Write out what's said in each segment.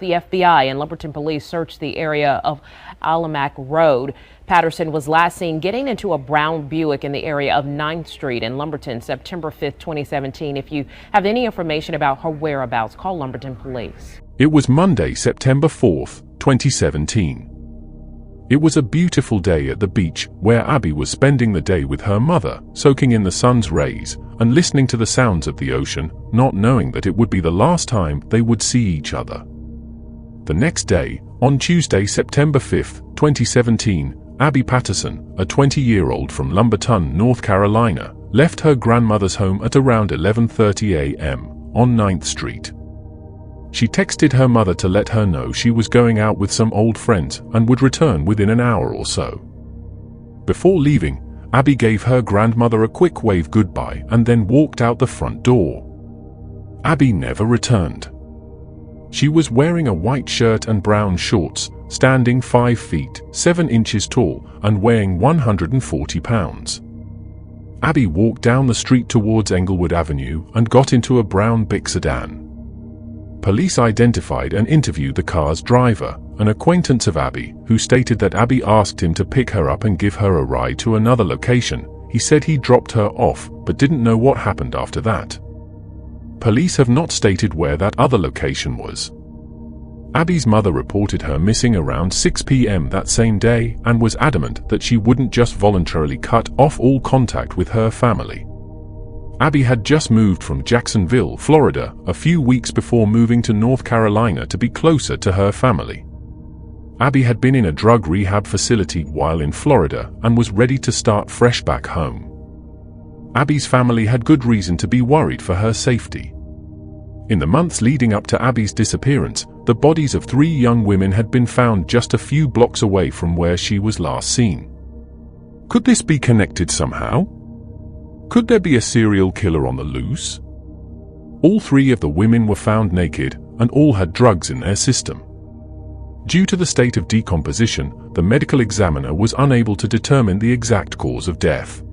The FBI and Lumberton police searched the area of Alamac Road. Patterson was last seen getting into a brown Buick in the area of 9th Street in Lumberton, September 5th, 2017. If you have any information about her whereabouts, call Lumberton police. It was Monday, September 4th, 2017. It was a beautiful day at the beach where Abby was spending the day with her mother, soaking in the sun's rays and listening to the sounds of the ocean, not knowing that it would be the last time they would see each other. The next day, on Tuesday, September 5th, 2017, Abby Patterson, a 20-year-old from Lumberton, North Carolina, left her grandmother's home at around 11:30 a.m. on 9th Street. She texted her mother to let her know she was going out with some old friends and would return within an hour or so. Before leaving, Abby gave her grandmother a quick wave goodbye and then walked out the front door. Abby never returned. She was wearing a white shirt and brown shorts, standing 5 feet 7 inches tall and weighing 140 pounds. Abby walked down the street towards Englewood Avenue and got into a brown Bic sedan. Police identified and interviewed the car's driver, an acquaintance of Abby, who stated that Abby asked him to pick her up and give her a ride to another location. He said he dropped her off, but didn't know what happened after that. Police have not stated where that other location was. Abby's mother reported her missing around 6 p.m. that same day and was adamant that she wouldn't just voluntarily cut off all contact with her family. Abby had just moved from Jacksonville, Florida, a few weeks before moving to North Carolina to be closer to her family. Abby had been in a drug rehab facility while in Florida and was ready to start fresh back home. Abby's family had good reason to be worried for her safety. In the months leading up to Abby's disappearance, the bodies of 3 young women had been found just a few blocks away from where she was last seen. Could this be connected somehow? Could there be a serial killer on the loose? All 3 of the women were found naked and all had drugs in their system. Due to the state of decomposition, the medical examiner was unable to determine the exact cause of death.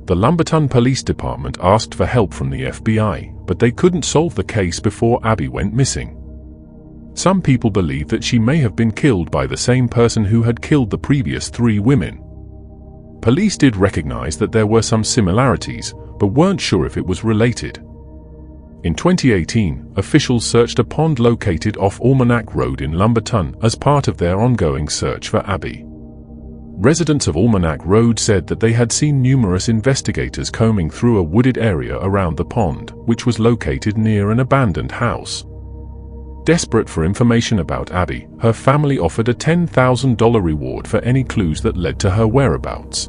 The Lumberton Police Department asked for help from the FBI, but they couldn't solve the case before Abby went missing. Some people believe that she may have been killed by the same person who had killed the previous 3 women. Police did recognize that there were some similarities, but weren't sure if it was related. In 2018, officials searched a pond located off Almanac Road in Lumberton as part of their ongoing search for Abby. Residents of Almanac Road said that they had seen numerous investigators combing through a wooded area around the pond, which was located near an abandoned house. Desperate for information about Abby, her family offered a $10,000 reward for any clues that led to her whereabouts.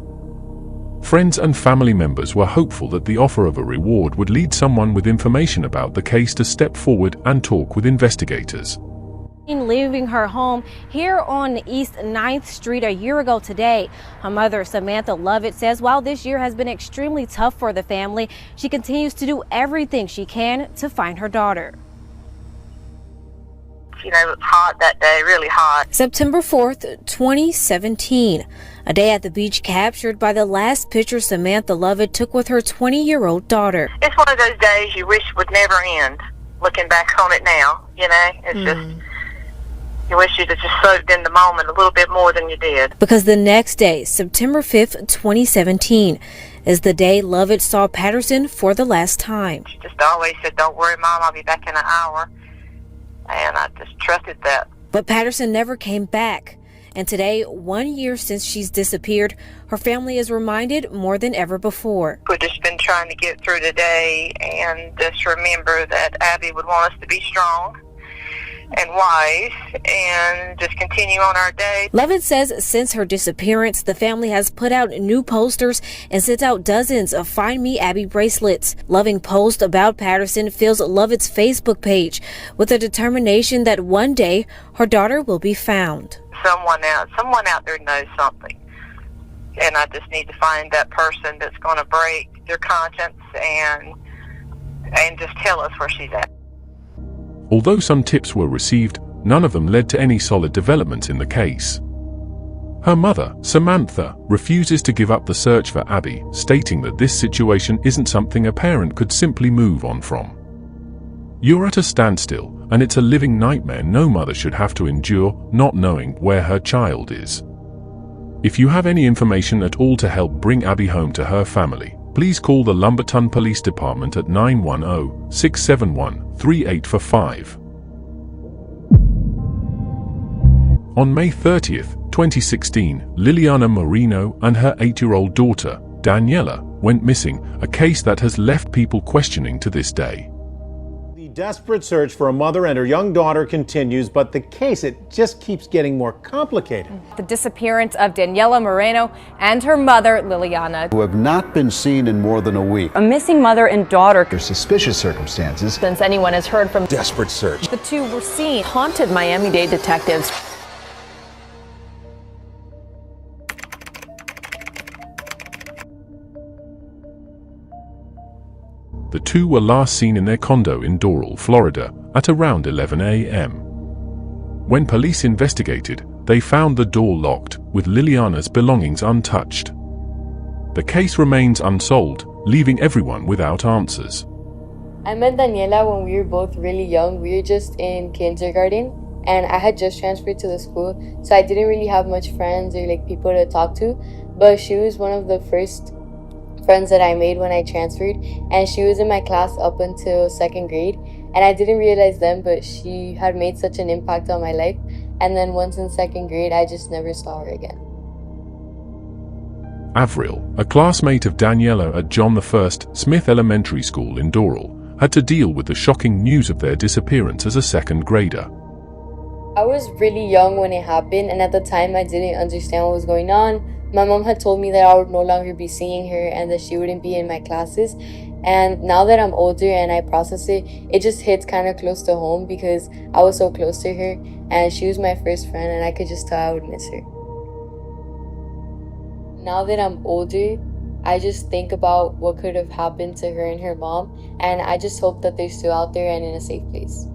Friends and family members were hopeful that the offer of a reward would lead someone with information about the case to step forward and talk with investigators. Leaving her home here on East 9th Street a year ago today. Her mother, Samantha Lovett, says while this year has been extremely tough for the family, she continues to do everything she can to find her daughter. You know, it was hot that day, really hot. September 4th, 2017. A day at the beach captured by the last picture Samantha Lovett took with her 20-year-old daughter. It's one of those days you wish would never end. Looking back on it now, you know, it's just... You wish you'd have just soaked in the moment a little bit more than you did. Because the next day, September 5th, 2017, is the day Lovett saw Patterson for the last time. She just always said, "Don't worry, Mom, I'll be back in an hour." And I just trusted that. But Patterson never came back. And today, 1 year since she's disappeared, her family is reminded more than ever before. We've just been trying to get through the day and just remember that Abby would want us to be strong and wise and just continue on our day. Lovett says since her disappearance, the family has put out new posters and sent out dozens of Find Me Abby bracelets. Loving post about Patterson fills Lovett's Facebook page with a determination that one day her daughter will be found. Someone out there knows something. And I just need to find that person that's going to break their conscience and just tell us where she's at. Although some tips were received, none of them led to any solid developments in the case. Her mother, Samantha, refuses to give up the search for Abby, stating that this situation isn't something a parent could simply move on from. "You're at a standstill, and it's a living nightmare no mother should have to endure, not knowing where her child is. If you have any information at all to help bring Abby home to her family, please call the Lumberton Police Department at 910-671-3845. On May 30th, 2016, Liliana Moreno and her 8-year-old daughter, Daniela, went missing, a case that has left people questioning to this day. The desperate search for a mother and her young daughter continues, but the case, it just keeps getting more complicated. The disappearance of Daniela Moreno and her mother, Liliana, who have not been seen in more than a week. A missing mother and daughter. Under suspicious circumstances. Since anyone has heard from desperate search. The two were seen. Haunted Miami-Dade detectives. The two were last seen in their condo in Doral, Florida, at around 11 a.m. When police investigated, they found the door locked, with Liliana's belongings untouched. The case remains unsolved, leaving everyone without answers. I met Daniela when we were both really young. We were just in kindergarten, and I had just transferred to the school, so I didn't really have much friends or people to talk to, but she was one of the first friends that I made when I transferred, and she was in my class up until 2nd grade, and I didn't realize then, but she had made such an impact on my life. And then once in 2nd grade, I just never saw her again. Avril, a classmate of Daniela at John I Smith Elementary School in Doral, had to deal with the shocking news of their disappearance as a 2nd grader. I was really young when it happened, and at the time I didn't understand what was going on. My mom had told me that I would no longer be seeing her and that she wouldn't be in my classes. And now that I'm older and I process it, it just hits kind of close to home because I was so close to her and she was my first friend, and I could just tell I would miss her. Now that I'm older, I just think about what could have happened to her and her mom, and I just hope that they're still out there and in a safe place.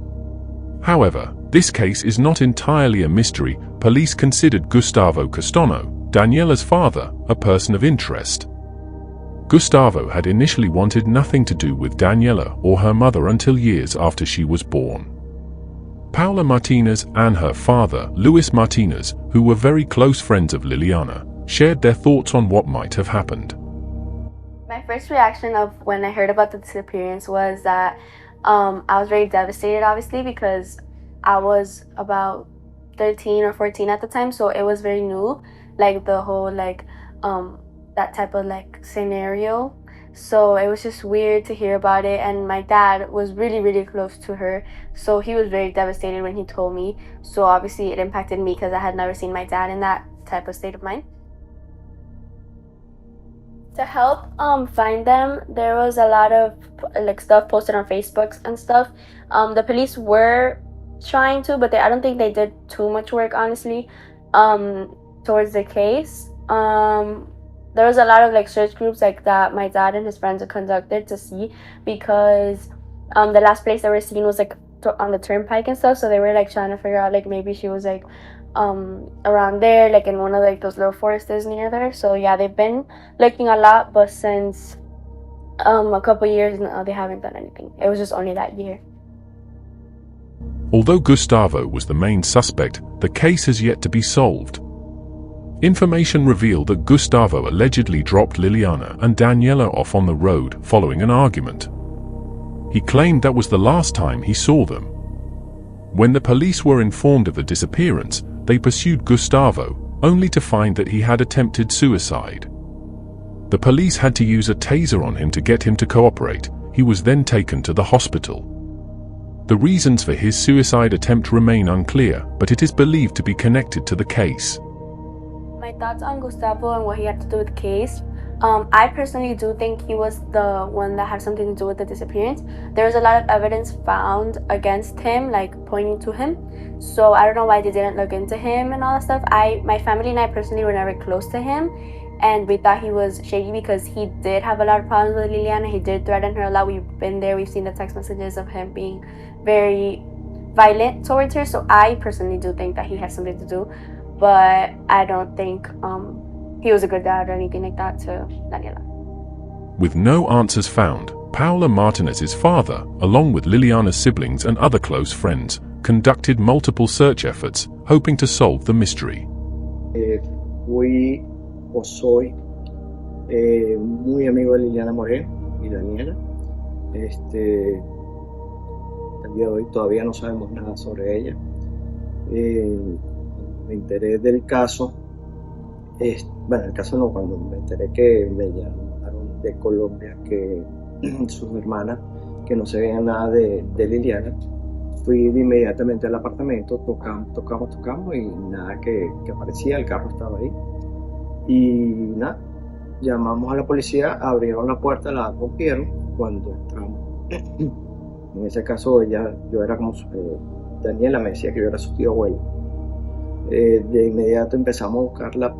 However, this case is not entirely a mystery. Police considered Gustavo Castano, Daniela's father, a person of interest. Gustavo had initially wanted nothing to do with Daniela or her mother until years after she was born. Paula Martinez and her father, Luis Martinez, who were very close friends of Liliana, shared their thoughts on what might have happened. My first reaction of when I heard about the disappearance was that I was very devastated, obviously, because I was about 13 or 14 at the time, so it was very new, the whole that type of scenario. So it was just weird to hear about it, and my dad was really, really close to her, so he was very devastated when he told me. So obviously it impacted me because I had never seen my dad in that type of state of mind. To help find them, there was a lot of stuff posted on Facebook and stuff. The police were trying to, but I don't think they did too much work, honestly, towards the case. There was a lot of search groups that my dad and his friends conducted to see, because the last place they were seen was on the turnpike and stuff, so they were trying to figure out maybe she was around there, in one of those little forests near there. So yeah, they've been looking a lot, but since a couple years now they haven't done anything. It was just only that year. Although Gustavo was the main suspect, the case has yet to be solved. Information revealed that Gustavo allegedly dropped Liliana and Daniela off on the road following an argument. He claimed that was the last time he saw them. When the police were informed of the disappearance, they pursued Gustavo, only to find that he had attempted suicide. The police had to use a taser on him to get him to cooperate. He was then taken to the hospital. The reasons for his suicide attempt remain unclear, but it is believed to be connected to the case. My thoughts on Gustavo and what he had to do with the case. I personally do think he was the one that had something to do with the disappearance. There was a lot of evidence found against him, pointing to him. So I don't know why they didn't look into him and all that stuff. My family and I personally were never close to him, and we thought he was shady because he did have a lot of problems with Liliana. He did threaten her a lot. We've been there. We've seen the text messages of him being very violent towards her. So I personally do think that he has something to do, but I don't think he was a good dad or anything like that to Daniela. With no answers found, Paula Martinez's father, along with Liliana's siblings and other close friends, conducted multiple search efforts, hoping to solve the mystery. Fui o soy muy amigo de Liliana Moreno y Daniela. El día de hoy todavía no sabemos nada sobre ella. Me enteré del caso, bueno, el caso no, cuando me enteré que me llamaron de Colombia, que sus hermanas, que no se veía nada de Liliana, fui inmediatamente al apartamento, tocamos y nada que aparecía, el carro estaba ahí. Y nada, llamamos a la policía, abrieron la puerta, la rompieron cuando entramos. En ese caso yo era como Daniela me decía que yo era su tío abuelo. De inmediato empezamos a buscarla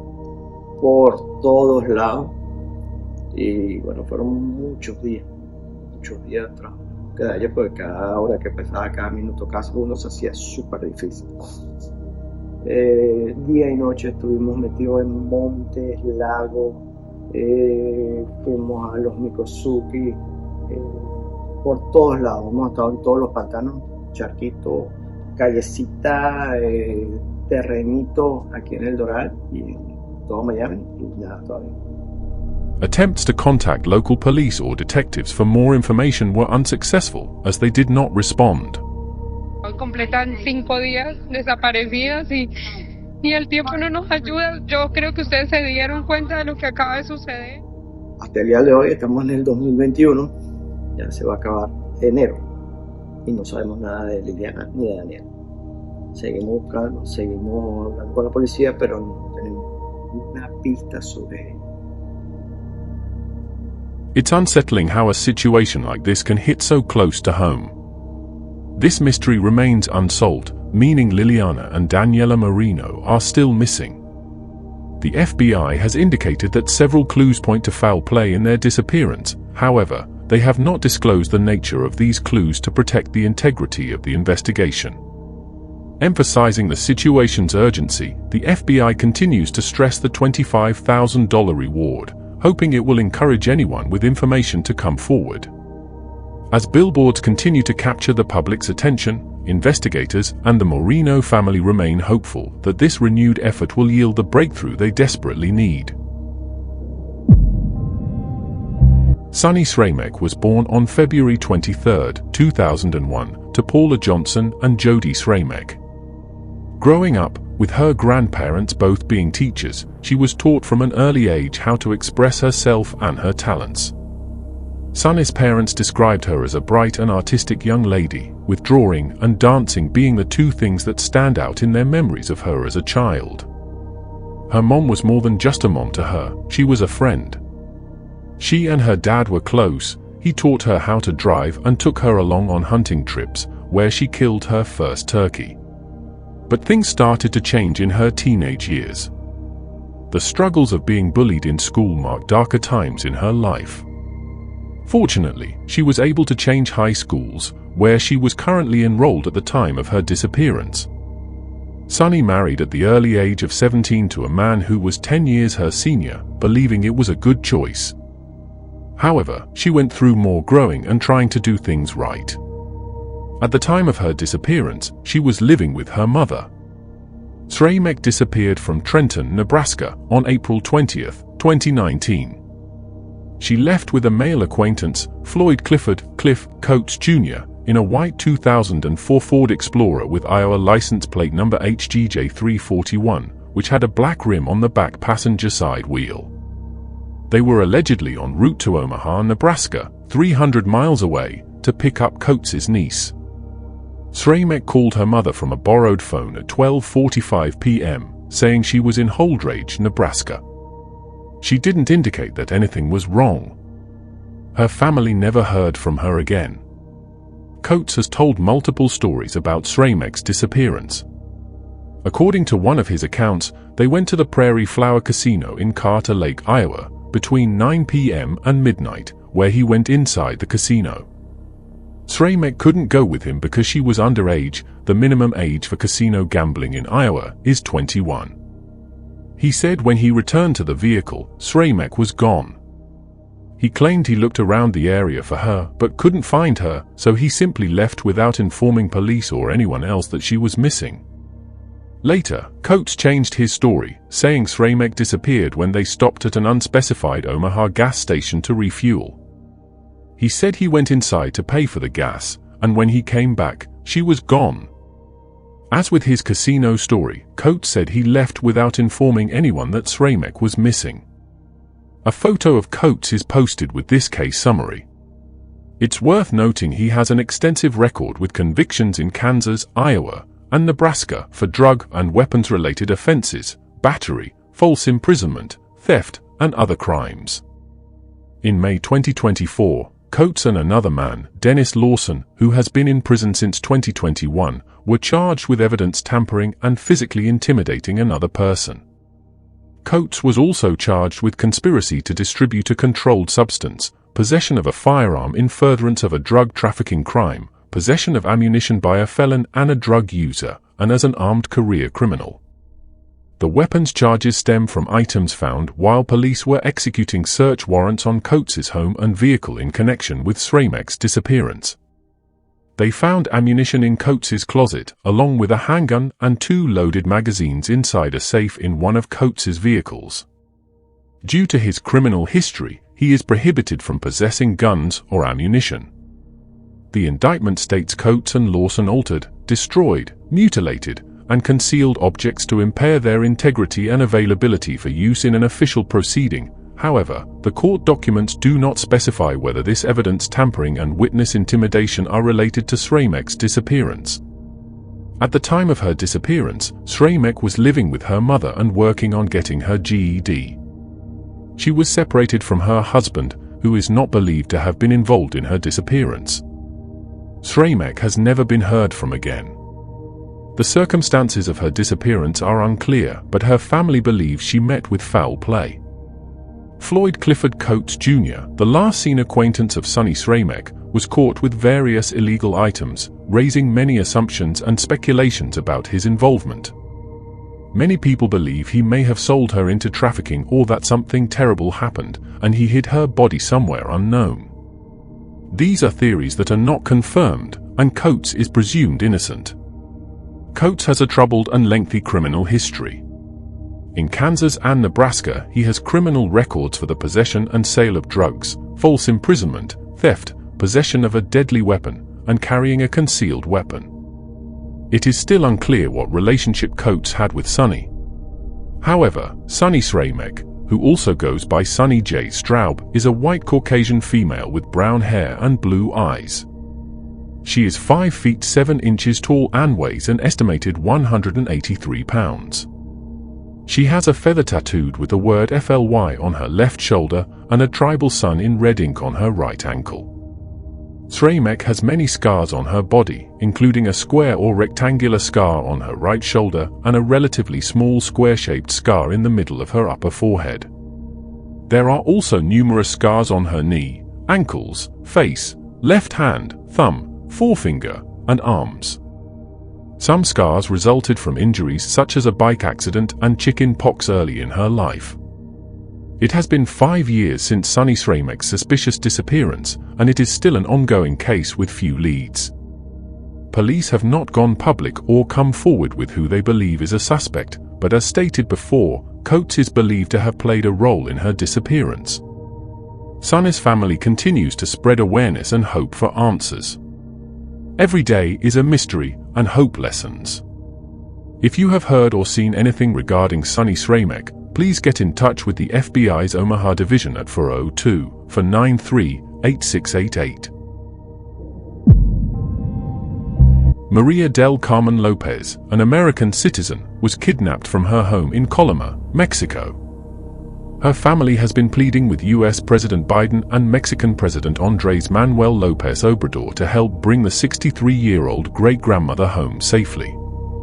por todos lados y bueno, fueron muchos días tras búsqueda de ella, porque cada hora que pasaba, cada minuto, cada segundo se hacía súper difícil. Día y noche estuvimos metidos en montes, lagos, fuimos a los Mikosuki, por todos lados, hemos estado en todos los pantanos, charquitos, callecita, terrenito aquí en el Doral y en todo Miami y nada todavía. Attempts to contact local police or detectives for more information were unsuccessful as they did not respond. Completan 5 días desaparecidas y el tiempo no nos ayuda. Yo creo que ustedes se dieron cuenta de lo que acaba de suceder. Hasta el día de hoy estamos en el 2021, ya se va a acabar enero y no sabemos nada de Liliana ni de Daniel. Seguimos buscando, seguimos hablando con la policía, pero no tenemos una pista sobre ella. It's unsettling how a situation like this can hit so close to home. This mystery remains unsolved, meaning Liliana and Daniela Marino are still missing. The FBI has indicated that several clues point to foul play in their disappearance. However, they have not disclosed the nature of these clues to protect the integrity of the investigation. Emphasizing the situation's urgency, the FBI continues to stress the $25,000 reward, hoping it will encourage anyone with information to come forward. As billboards continue to capture the public's attention, investigators and the Moreno family remain hopeful that this renewed effort will yield the breakthrough they desperately need. Sonny Sramek was born on February 23, 2001, to Paula Johnson and Jody Sramek. Growing up, with her grandparents both being teachers, she was taught from an early age how to express herself and her talents. Sonny's parents described her as a bright and artistic young lady, with drawing and dancing being the two things that stand out in their memories of her as a child. Her mom was more than just a mom to her, she was a friend. She and her dad were close. He taught her how to drive and took her along on hunting trips, where she killed her first turkey. But things started to change in her teenage years. The struggles of being bullied in school marked darker times in her life. Fortunately, she was able to change high schools, where she was currently enrolled at the time of her disappearance. Sonny married at the early age of 17 to a man who was 10 years her senior, believing it was a good choice. However, she went through more growing and trying to do things right. At the time of her disappearance, she was living with her mother. Sramek disappeared from Trenton, Nebraska, on April 20, 2019. She left with a male acquaintance, Floyd Cliff Coates Jr., in a white 2004 Ford Explorer with Iowa license plate number HGJ341, which had a black rim on the back passenger side wheel. They were allegedly en route to Omaha, Nebraska, 300 miles away, to pick up Coates' niece. Sramek called her mother from a borrowed phone at 12:45 p.m., saying she was in Holdrege, Nebraska. She didn't indicate that anything was wrong. Her family never heard from her again. Coates has told multiple stories about Sramek's disappearance. According to one of his accounts, they went to the Prairie Flower Casino in Carter Lake, Iowa, between 9 p.m. and midnight, where he went inside the casino. Sramek couldn't go with him because she was underage. The minimum age for casino gambling in Iowa is 21. He said when he returned to the vehicle, Sramek was gone. He claimed he looked around the area for her but couldn't find her, so he simply left without informing police or anyone else that she was missing. Later, Coates changed his story, saying Shch disappeared when they stopped at an unspecified Omaha gas station to refuel. He said he went inside to pay for the gas, and when he came back, she was gone. As with his casino story, Coates said he left without informing anyone that Shch was missing. A photo of Coates is posted with this case summary. It's worth noting he has an extensive record with convictions in Kansas, Iowa, and Nebraska for drug and weapons-related offenses, battery, false imprisonment, theft, and other crimes. In May 2024, Coates and another man, Dennis Lawson, who has been in prison since 2021, were charged with evidence tampering and physically intimidating another person. Coates was also charged with conspiracy to distribute a controlled substance, possession of a firearm in furtherance of a drug trafficking crime, possession of ammunition by a felon and a drug user, and as an armed career criminal. The weapons charges stem from items found while police were executing search warrants on Coates's home and vehicle in connection with Shch's disappearance. They found ammunition in Coates's closet, along with a handgun and 2 loaded magazines inside a safe in one of Coates's vehicles. Due to his criminal history, he is prohibited from possessing guns or ammunition. The indictment states Coates and Lawson altered, destroyed, mutilated, and concealed objects to impair their integrity and availability for use in an official proceeding. However, the court documents do not specify whether this evidence tampering and witness intimidation are related to Shch's disappearance. At the time of her disappearance, Shch was living with her mother and working on getting her GED. She was separated from her husband, who is not believed to have been involved in her disappearance. Shch has never been heard from again. The circumstances of her disappearance are unclear, but her family believes she met with foul play. Floyd Clifford Coates Jr., the last seen acquaintance of Sonny Shch, was caught with various illegal items, raising many assumptions and speculations about his involvement. Many people believe he may have sold her into trafficking or that something terrible happened, and he hid her body somewhere unknown. These are theories that are not confirmed, and Coates is presumed innocent. Coates has a troubled and lengthy criminal history. In Kansas and Nebraska, he has criminal records for the possession and sale of drugs, false imprisonment, theft, possession of a deadly weapon, and carrying a concealed weapon. It is still unclear what relationship Coates had with Sonny. However, Sonny Shch, who also goes by Sonny J. Straub, is a white Caucasian female with brown hair and blue eyes. She is 5 feet 7 inches tall and weighs an estimated 183 pounds. She has a feather tattooed with the word FLY on her left shoulder and a tribal sun in red ink on her right ankle. Shch has many scars on her body, including a square or rectangular scar on her right shoulder and a relatively small square-shaped scar in the middle of her upper forehead. There are also numerous scars on her knee, ankles, face, left hand, thumb, forefinger, and arms. Some scars resulted from injuries such as a bike accident and chicken pox early in her life. It has been 5 years since Sonny Shch's suspicious disappearance, and it is still an ongoing case with few leads. Police have not gone public or come forward with who they believe is a suspect, but as stated before, Coates is believed to have played a role in her disappearance. Sonny's family continues to spread awareness and hope for answers. Every day is a mystery and hope lessons. If you have heard or seen anything regarding Sonny Shch, please get in touch with the FBI's Omaha Division at 402-493-8688. Maria del Carmen Lopez, an American citizen, was kidnapped from her home in Colima, Mexico. Her family has been pleading with U.S. President Biden and Mexican President Andrés Manuel López Obrador to help bring the 63-year-old great-grandmother home safely.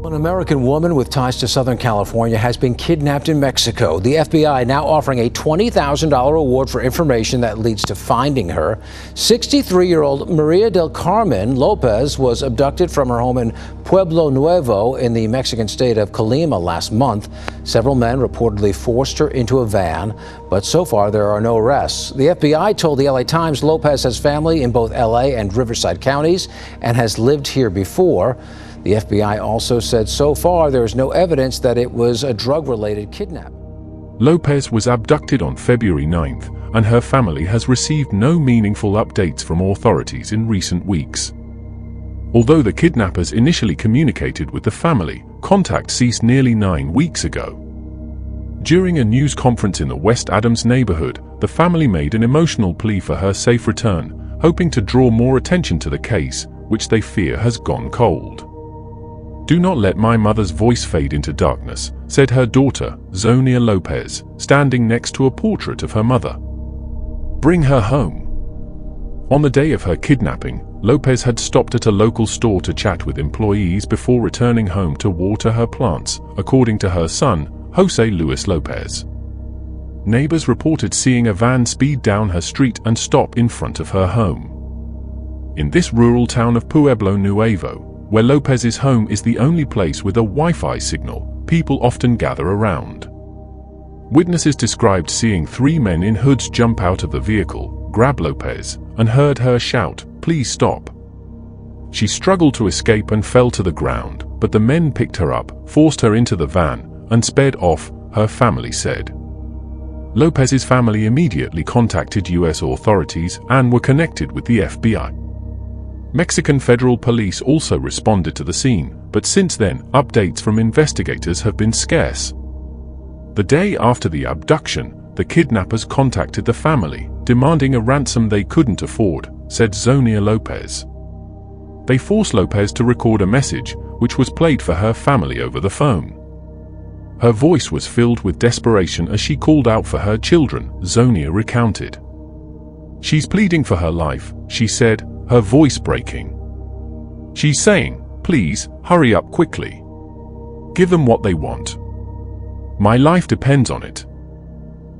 An American woman with ties to Southern California has been kidnapped in Mexico. The FBI now offering a $20,000 reward for information that leads to finding her. 63-year-old Maria del Carmen Lopez was abducted from her home in Pueblo Nuevo in the Mexican state of Colima last month. Several men reportedly forced her into a van, but so far there are no arrests. The FBI told the LA Times Lopez has family in both LA and Riverside counties and has lived here before. The FBI also said so far there is no evidence that it was a drug-related kidnapping. Lopez was abducted on February 9th, and her family has received no meaningful updates from authorities in recent weeks. Although the kidnappers initially communicated with the family, contact ceased nearly 9 weeks ago. During a news conference in the West Adams neighborhood, the family made an emotional plea for her safe return, hoping to draw more attention to the case, which they fear has gone cold. "Do not let my mother's voice fade into darkness," said her daughter, Zonia Lopez, standing next to a portrait of her mother. "Bring her home." On the day of her kidnapping, Lopez had stopped at a local store to chat with employees before returning home to water her plants, according to her son, Jose Luis Lopez. Neighbors reported seeing a van speed down her street and stop in front of her home. In this rural town of Pueblo Nuevo, where Lopez's home is the only place with a Wi-Fi signal, people often gather around. Witnesses described seeing 3 men in hoods jump out of the vehicle, grab Lopez, and heard her shout, "Please stop." She struggled to escape and fell to the ground, but the men picked her up, forced her into the van, and sped off, her family said. Lopez's family immediately contacted U.S. authorities and were connected with the FBI. Mexican federal police also responded to the scene, but since then, updates from investigators have been scarce. The day after the abduction, the kidnappers contacted the family, demanding a ransom they couldn't afford, said Zonia Lopez. They forced Lopez to record a message, which was played for her family over the phone. Her voice was filled with desperation as she called out for her children, Zonia recounted. "She's pleading for her life," she said, her voice breaking. "She's saying, 'Please, hurry up quickly. Give them what they want. My life depends on it.'"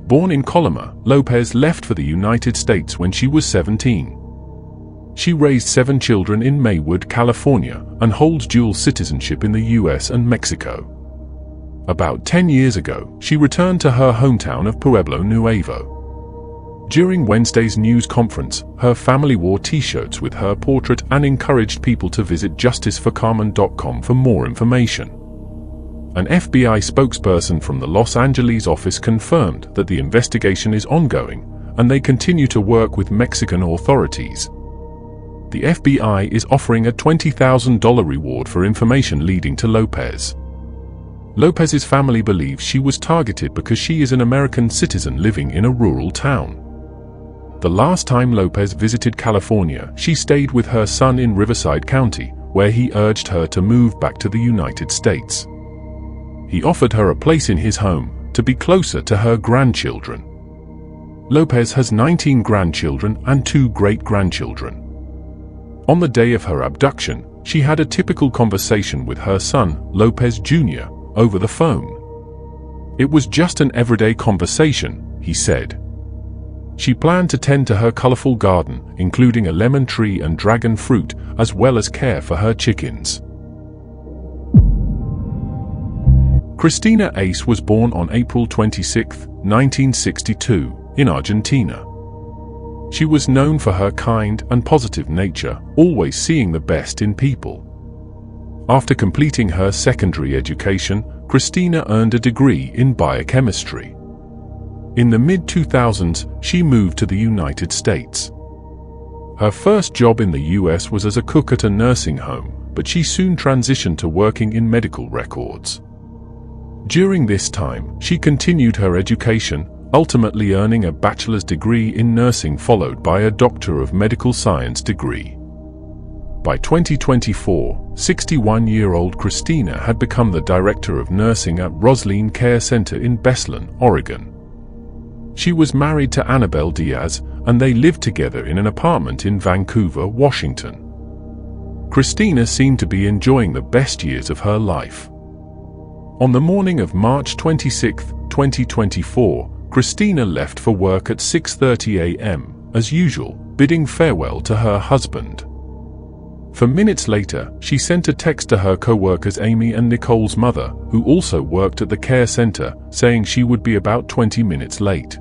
Born in Colima, Lopez left for the United States when she was 17. She raised 7 children in Maywood, California, and holds dual citizenship in the US and Mexico. About 10 years ago, she returned to her hometown of Pueblo Nuevo. During Wednesday's news conference, her family wore T-shirts with her portrait and encouraged people to visit justiceforcarmen.com for more information. An FBI spokesperson from the Los Angeles office confirmed that the investigation is ongoing, and they continue to work with Mexican authorities. The FBI is offering a $20,000 reward for information leading to Lopez. Lopez's family believes she was targeted because she is an American citizen living in a rural town. The last time Lopez visited California, she stayed with her son in Riverside County, where he urged her to move back to the United States. He offered her a place in his home to be closer to her grandchildren. Lopez has 19 grandchildren and 2 great-grandchildren. On the day of her abduction, she had a typical conversation with her son, Lopez Jr., over the phone. "It was just an everyday conversation," he said. She planned to tend to her colorful garden, including a lemon tree and dragon fruit, as well as care for her chickens. Christina Ace was born on April 26, 1962, in Argentina. She was known for her kind and positive nature, always seeing the best in people. After completing her secondary education, Christina earned a degree in biochemistry. In the mid-2000s, she moved to the United States. Her first job in the US was as a cook at a nursing home, but she soon transitioned to working in medical records. During this time, she continued her education, ultimately earning a bachelor's degree in nursing followed by a Doctor of Medical Science degree. By 2024, 61-year-old Christina had become the director of nursing at Roslyn Care Center in Beslan, Oregon. She was married to Annabelle Diaz, and they lived together in an apartment in Vancouver, Washington. Christina seemed to be enjoying the best years of her life. On the morning of March 26, 2024, Christina left for work at 6:30 a.m., as usual, bidding farewell to her husband. For minutes later, she sent a text to her co-workers Amy and Nicole's mother, who also worked at the care center, saying she would be about 20 minutes late.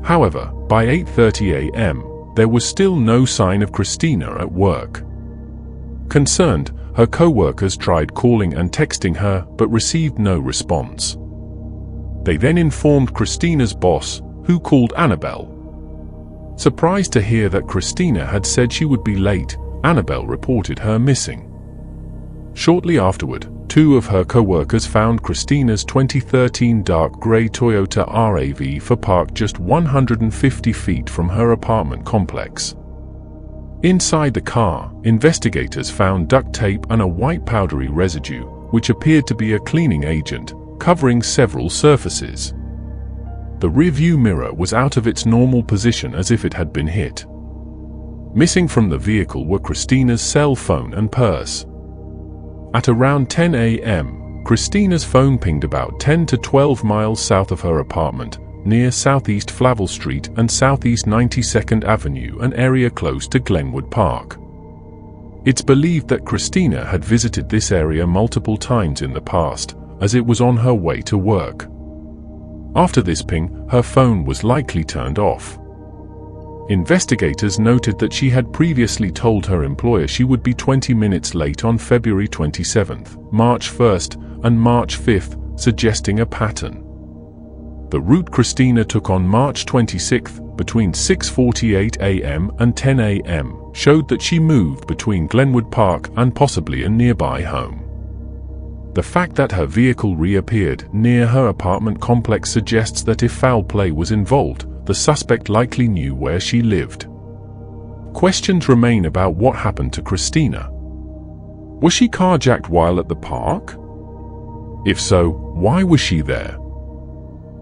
However, by 8:30 a.m., there was still no sign of Christina at work. Concerned, her co-workers tried calling and texting her, but received no response. They then informed Christina's boss, who called Annabelle. Surprised to hear that Christina had said she would be late, Annabelle reported her missing. Shortly afterward, two of her co-workers found Christina's 2013 dark grey Toyota RAV4 parked just 150 feet from her apartment complex. Inside the car, investigators found duct tape and a white powdery residue, which appeared to be a cleaning agent, covering several surfaces. The rearview mirror was out of its normal position as if it had been hit. Missing from the vehicle were Christina's cell phone and purse. At around 10 a.m., Christina's phone pinged about 10 to 12 miles south of her apartment, near Southeast Flavel Street and Southeast 92nd Avenue, an area close to Glenwood Park. It's believed that Christina had visited this area multiple times in the past, as it was on her way to work. After this ping, her phone was likely turned off. Investigators noted that she had previously told her employer she would be 20 minutes late on February 27th, March 1st, and March 5th, suggesting a pattern. The route Christina took on March 26th, between 6:48 a.m. and 10 a.m., showed that she moved between Glenwood Park and possibly a nearby home. The fact that her vehicle reappeared near her apartment complex suggests that if foul play was involved, the suspect likely knew where she lived. Questions remain about what happened to Christina. Was she carjacked while at the park? If so, why was she there?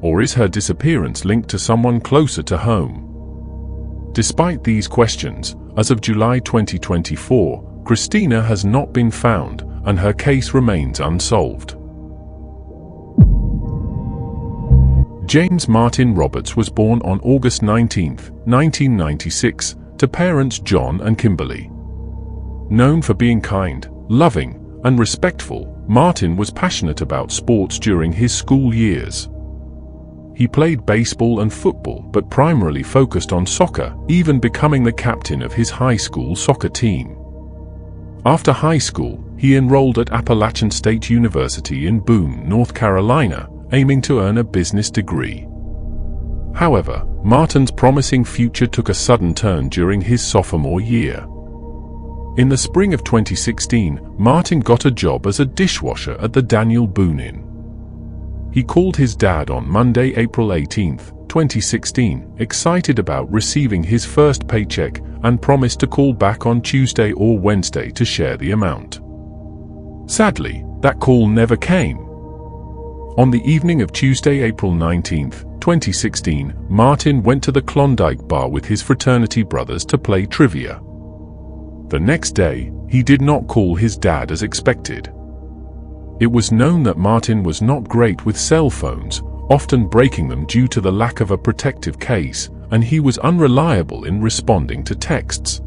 Or is her disappearance linked to someone closer to home? Despite these questions, as of July 2024, Christina has not been found, and her case remains unsolved. James Martin Roberts was born on August 19, 1996, to parents John and Kimberly. Known for being kind, loving, and respectful, Martin was passionate about sports during his school years. He played baseball and football, but primarily focused on soccer, even becoming the captain of his high school soccer team. After high school, he enrolled at Appalachian State University in Boone, North Carolina, aiming to earn a business degree. However, Martin's promising future took a sudden turn during his sophomore year. In the spring of 2016, Martin got a job as a dishwasher at the Daniel Boone Inn. He called his dad on Monday, April 18, 2016, excited about receiving his first paycheck, and promised to call back on Tuesday or Wednesday to share the amount. Sadly, that call never came. On the evening of Tuesday, April 19, 2016, Martin went to the Klondike bar with his fraternity brothers to play trivia. The next day, he did not call his dad as expected. It was known that Martin was not great with cell phones, often breaking them due to the lack of a protective case, and he was unreliable in responding to texts.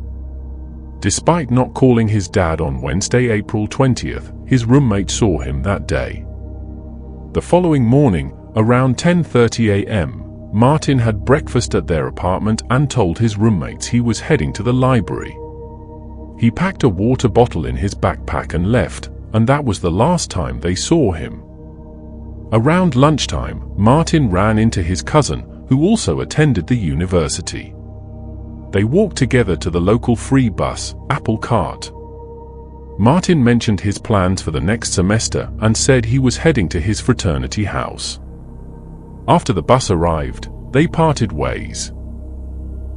Despite not calling his dad on Wednesday, April 20th, his roommate saw him that day. The following morning, around 10:30 a.m., Martin had breakfast at their apartment and told his roommates he was heading to the library. He packed a water bottle in his backpack and left, and that was the last time they saw him. Around lunchtime, Martin ran into his cousin, who also attended the university. They walked together to the local free bus, Apple Cart. Martin mentioned his plans for the next semester and said he was heading to his fraternity house. After the bus arrived, they parted ways.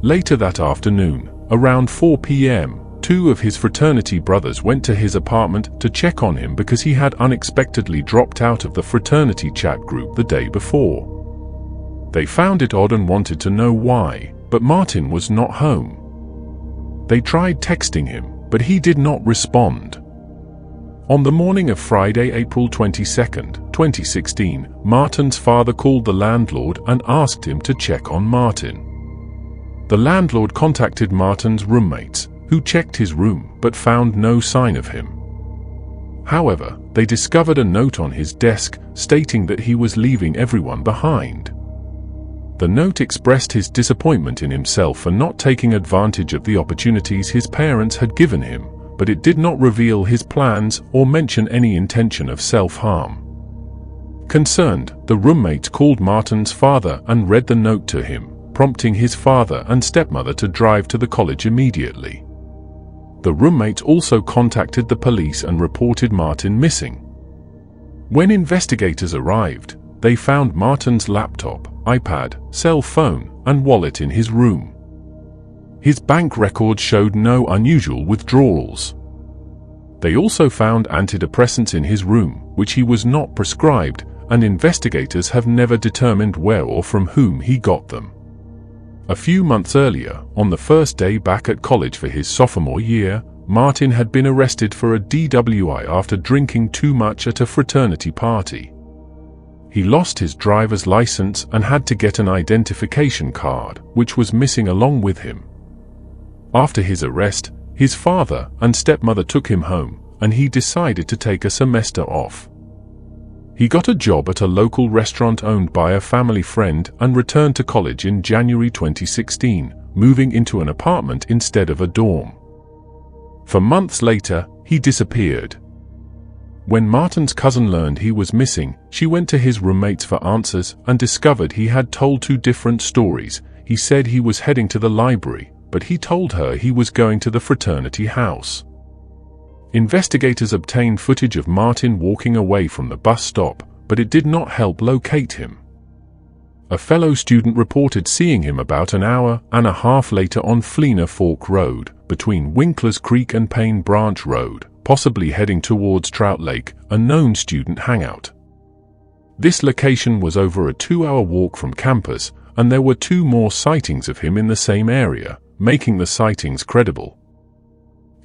Later that afternoon, around 4 p.m., two of his fraternity brothers went to his apartment to check on him because he had unexpectedly dropped out of the fraternity chat group the day before. They found it odd and wanted to know why, but Martin was not home. They tried texting him, but he did not respond. On the morning of Friday, April 22, 2016, Martin's father called the landlord and asked him to check on Martin. The landlord contacted Martin's roommates, who checked his room but found no sign of him. However, they discovered a note on his desk stating that he was leaving everyone behind. The note expressed his disappointment in himself for not taking advantage of the opportunities his parents had given him, but it did not reveal his plans or mention any intention of self-harm. Concerned, the roommates called Martin's father and read the note to him, prompting his father and stepmother to drive to the college immediately. The roommates also contacted the police and reported Martin missing. When investigators arrived, they found Martin's laptop, iPad, cell phone, and wallet in his room. His bank records showed no unusual withdrawals. They also found antidepressants in his room, which he was not prescribed, and investigators have never determined where or from whom he got them. A few months earlier, on the first day back at college for his sophomore year, Martin had been arrested for a DWI after drinking too much at a fraternity party. He lost his driver's license and had to get an identification card, which was missing along with him. After his arrest, his father and stepmother took him home, and he decided to take a semester off. He got a job at a local restaurant owned by a family friend and returned to college in January 2016, moving into an apartment instead of a dorm. For months later, he disappeared. When Martin's cousin learned he was missing, she went to his roommates for answers and discovered he had told two different stories. He said he was heading to the library, but he told her he was going to the fraternity house. Investigators obtained footage of Martin walking away from the bus stop, but it did not help locate him. A fellow student reported seeing him about an hour and a half later on Fleener Fork Road, between Winkler's Creek and Payne Branch Road, possibly heading towards Trout Lake, a known student hangout. This location was over a 2-hour walk from campus, and there were 2 more sightings of him in the same area, making the sightings credible.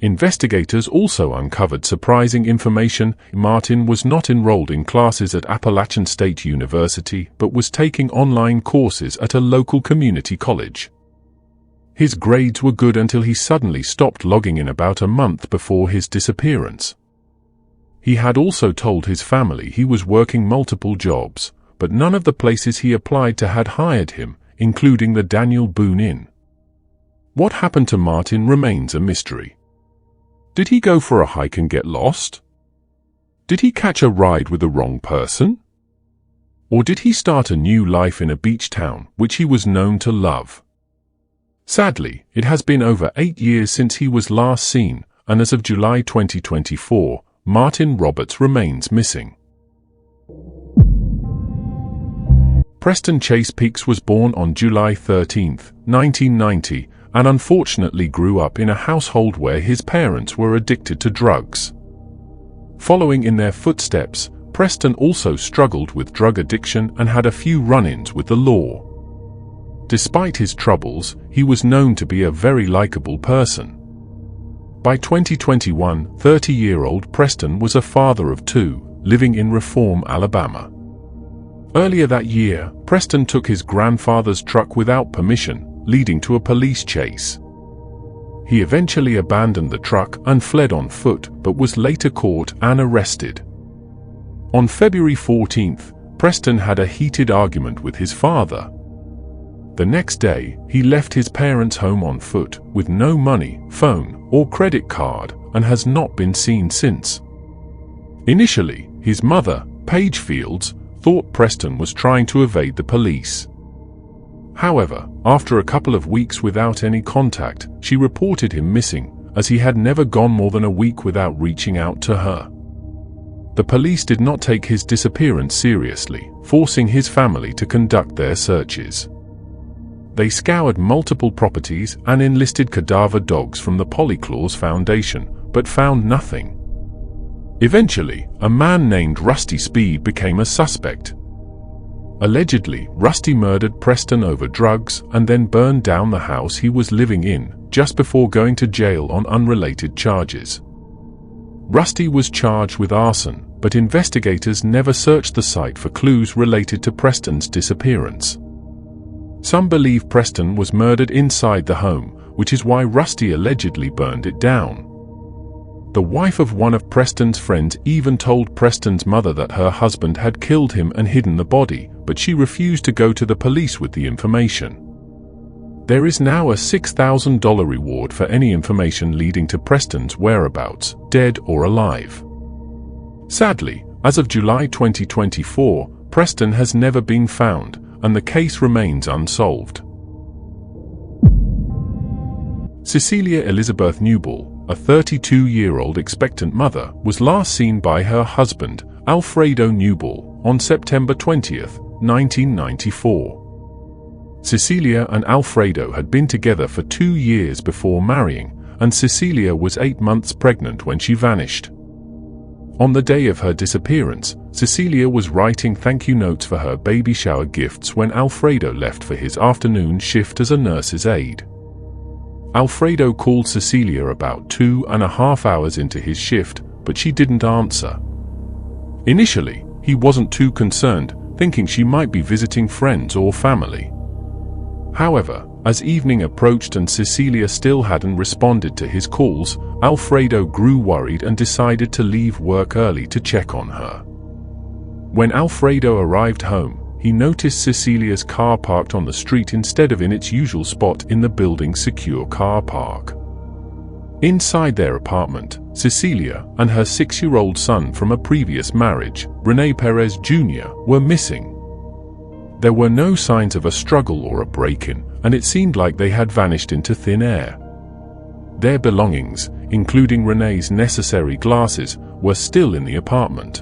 Investigators also uncovered surprising information. Martin was not enrolled in classes at Appalachian State University, but was taking online courses at a local community college. His grades were good until he suddenly stopped logging in about a month before his disappearance. He had also told his family he was working multiple jobs, but none of the places he applied to had hired him, including the Daniel Boone Inn. What happened to Martin remains a mystery. Did he go for a hike and get lost? Did he catch a ride with the wrong person? Or did he start a new life in a beach town, which he was known to love? Sadly, it has been over 8 years since he was last seen, and as of July 2024, Martin Roberts remains missing. Preston Chase Peaks was born on July 13, 1990, and unfortunately grew up in a household where his parents were addicted to drugs. Following in their footsteps, Preston also struggled with drug addiction and had a few run-ins with the law. Despite his troubles, he was known to be a very likable person. By 2021, 30-year-old Preston was a father of 2, living in Reform, Alabama. Earlier that year, Preston took his grandfather's truck without permission, leading to a police chase. He eventually abandoned the truck and fled on foot, but was later caught and arrested. On February 14th, Preston had a heated argument with his father. The next day, he left his parents' home on foot, with no money, phone, or credit card, and has not been seen since. Initially, his mother, Paige Fields, thought Preston was trying to evade the police. However, after a couple of weeks without any contact, she reported him missing, as he had never gone more than a week without reaching out to her. The police did not take his disappearance seriously, forcing his family to conduct their searches. They scoured multiple properties and enlisted cadaver dogs from the Polyclaws Foundation, but found nothing. Eventually, a man named Rusty Speed became a suspect. Allegedly, Rusty murdered Preston over drugs and then burned down the house he was living in, just before going to jail on unrelated charges. Rusty was charged with arson, but investigators never searched the site for clues related to Preston's disappearance. Some believe Preston was murdered inside the home, which is why Rusty allegedly burned it down. The wife of one of Preston's friends even told Preston's mother that her husband had killed him and hidden the body, but she refused to go to the police with the information. There is now a $6,000 reward for any information leading to Preston's whereabouts, dead or alive. Sadly, as of July 2024, Preston has never been found, and the case remains unsolved. Cecilia Elizabeth Nual, a 32-year-old expectant mother, was last seen by her husband, Alfredo Nual, on September 20, 1994. Cecilia and Alfredo had been together for 2 years before marrying, and Cecilia was 8 months pregnant when she vanished. On the day of her disappearance, Cecilia was writing thank you notes for her baby shower gifts when Alfredo left for his afternoon shift as a nurse's aide. Alfredo called Cecilia about 2.5 hours into his shift, but she didn't answer. Initially, he wasn't too concerned, thinking she might be visiting friends or family. However, as evening approached and Cecilia still hadn't responded to his calls, Alfredo grew worried and decided to leave work early to check on her. When Alfredo arrived home, he noticed Cecilia's car parked on the street instead of in its usual spot in the building's secure car park. Inside their apartment, Cecilia and her 6-year-old son from a previous marriage, René Perez Jr., were missing. There were no signs of a struggle or a break-in, and it seemed like they had vanished into thin air. Their belongings, including René's necessary glasses, were still in the apartment.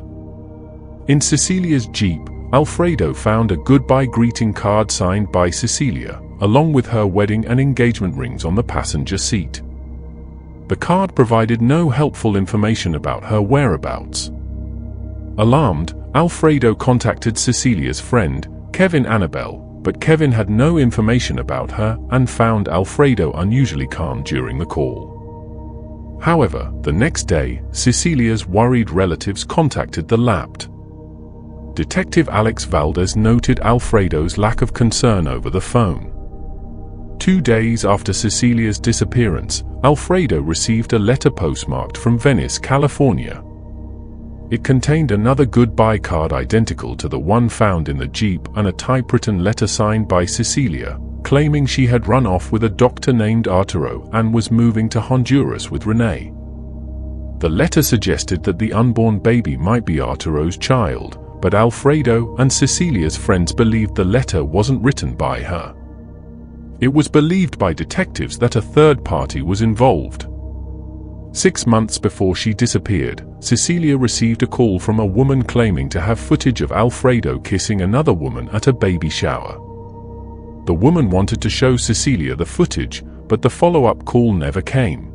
In Cecilia's Jeep, Alfredo found a goodbye greeting card signed by Cecilia, along with her wedding and engagement rings on the passenger seat. The card provided no helpful information about her whereabouts. Alarmed, Alfredo contacted Cecilia's friend, Kevin Annabelle, but Kevin had no information about her and found Alfredo unusually calm during the call. However, the next day, Cecilia's worried relatives contacted the Lapt. Detective Alex Valdez noted Alfredo's lack of concern over the phone. 2 days after Cecilia's disappearance, Alfredo received a letter postmarked from Venice, California. It contained another goodbye card identical to the one found in the Jeep and a typewritten letter signed by Cecilia, claiming she had run off with a doctor named Arturo and was moving to Honduras with René. The letter suggested that the unborn baby might be Arturo's child, but Alfredo and Cecilia's friends believed the letter wasn't written by her. It was believed by detectives that a third party was involved. 6 months before she disappeared, Cecilia received a call from a woman claiming to have footage of Alfredo kissing another woman at a baby shower. The woman wanted to show Cecilia the footage, but the follow-up call never came.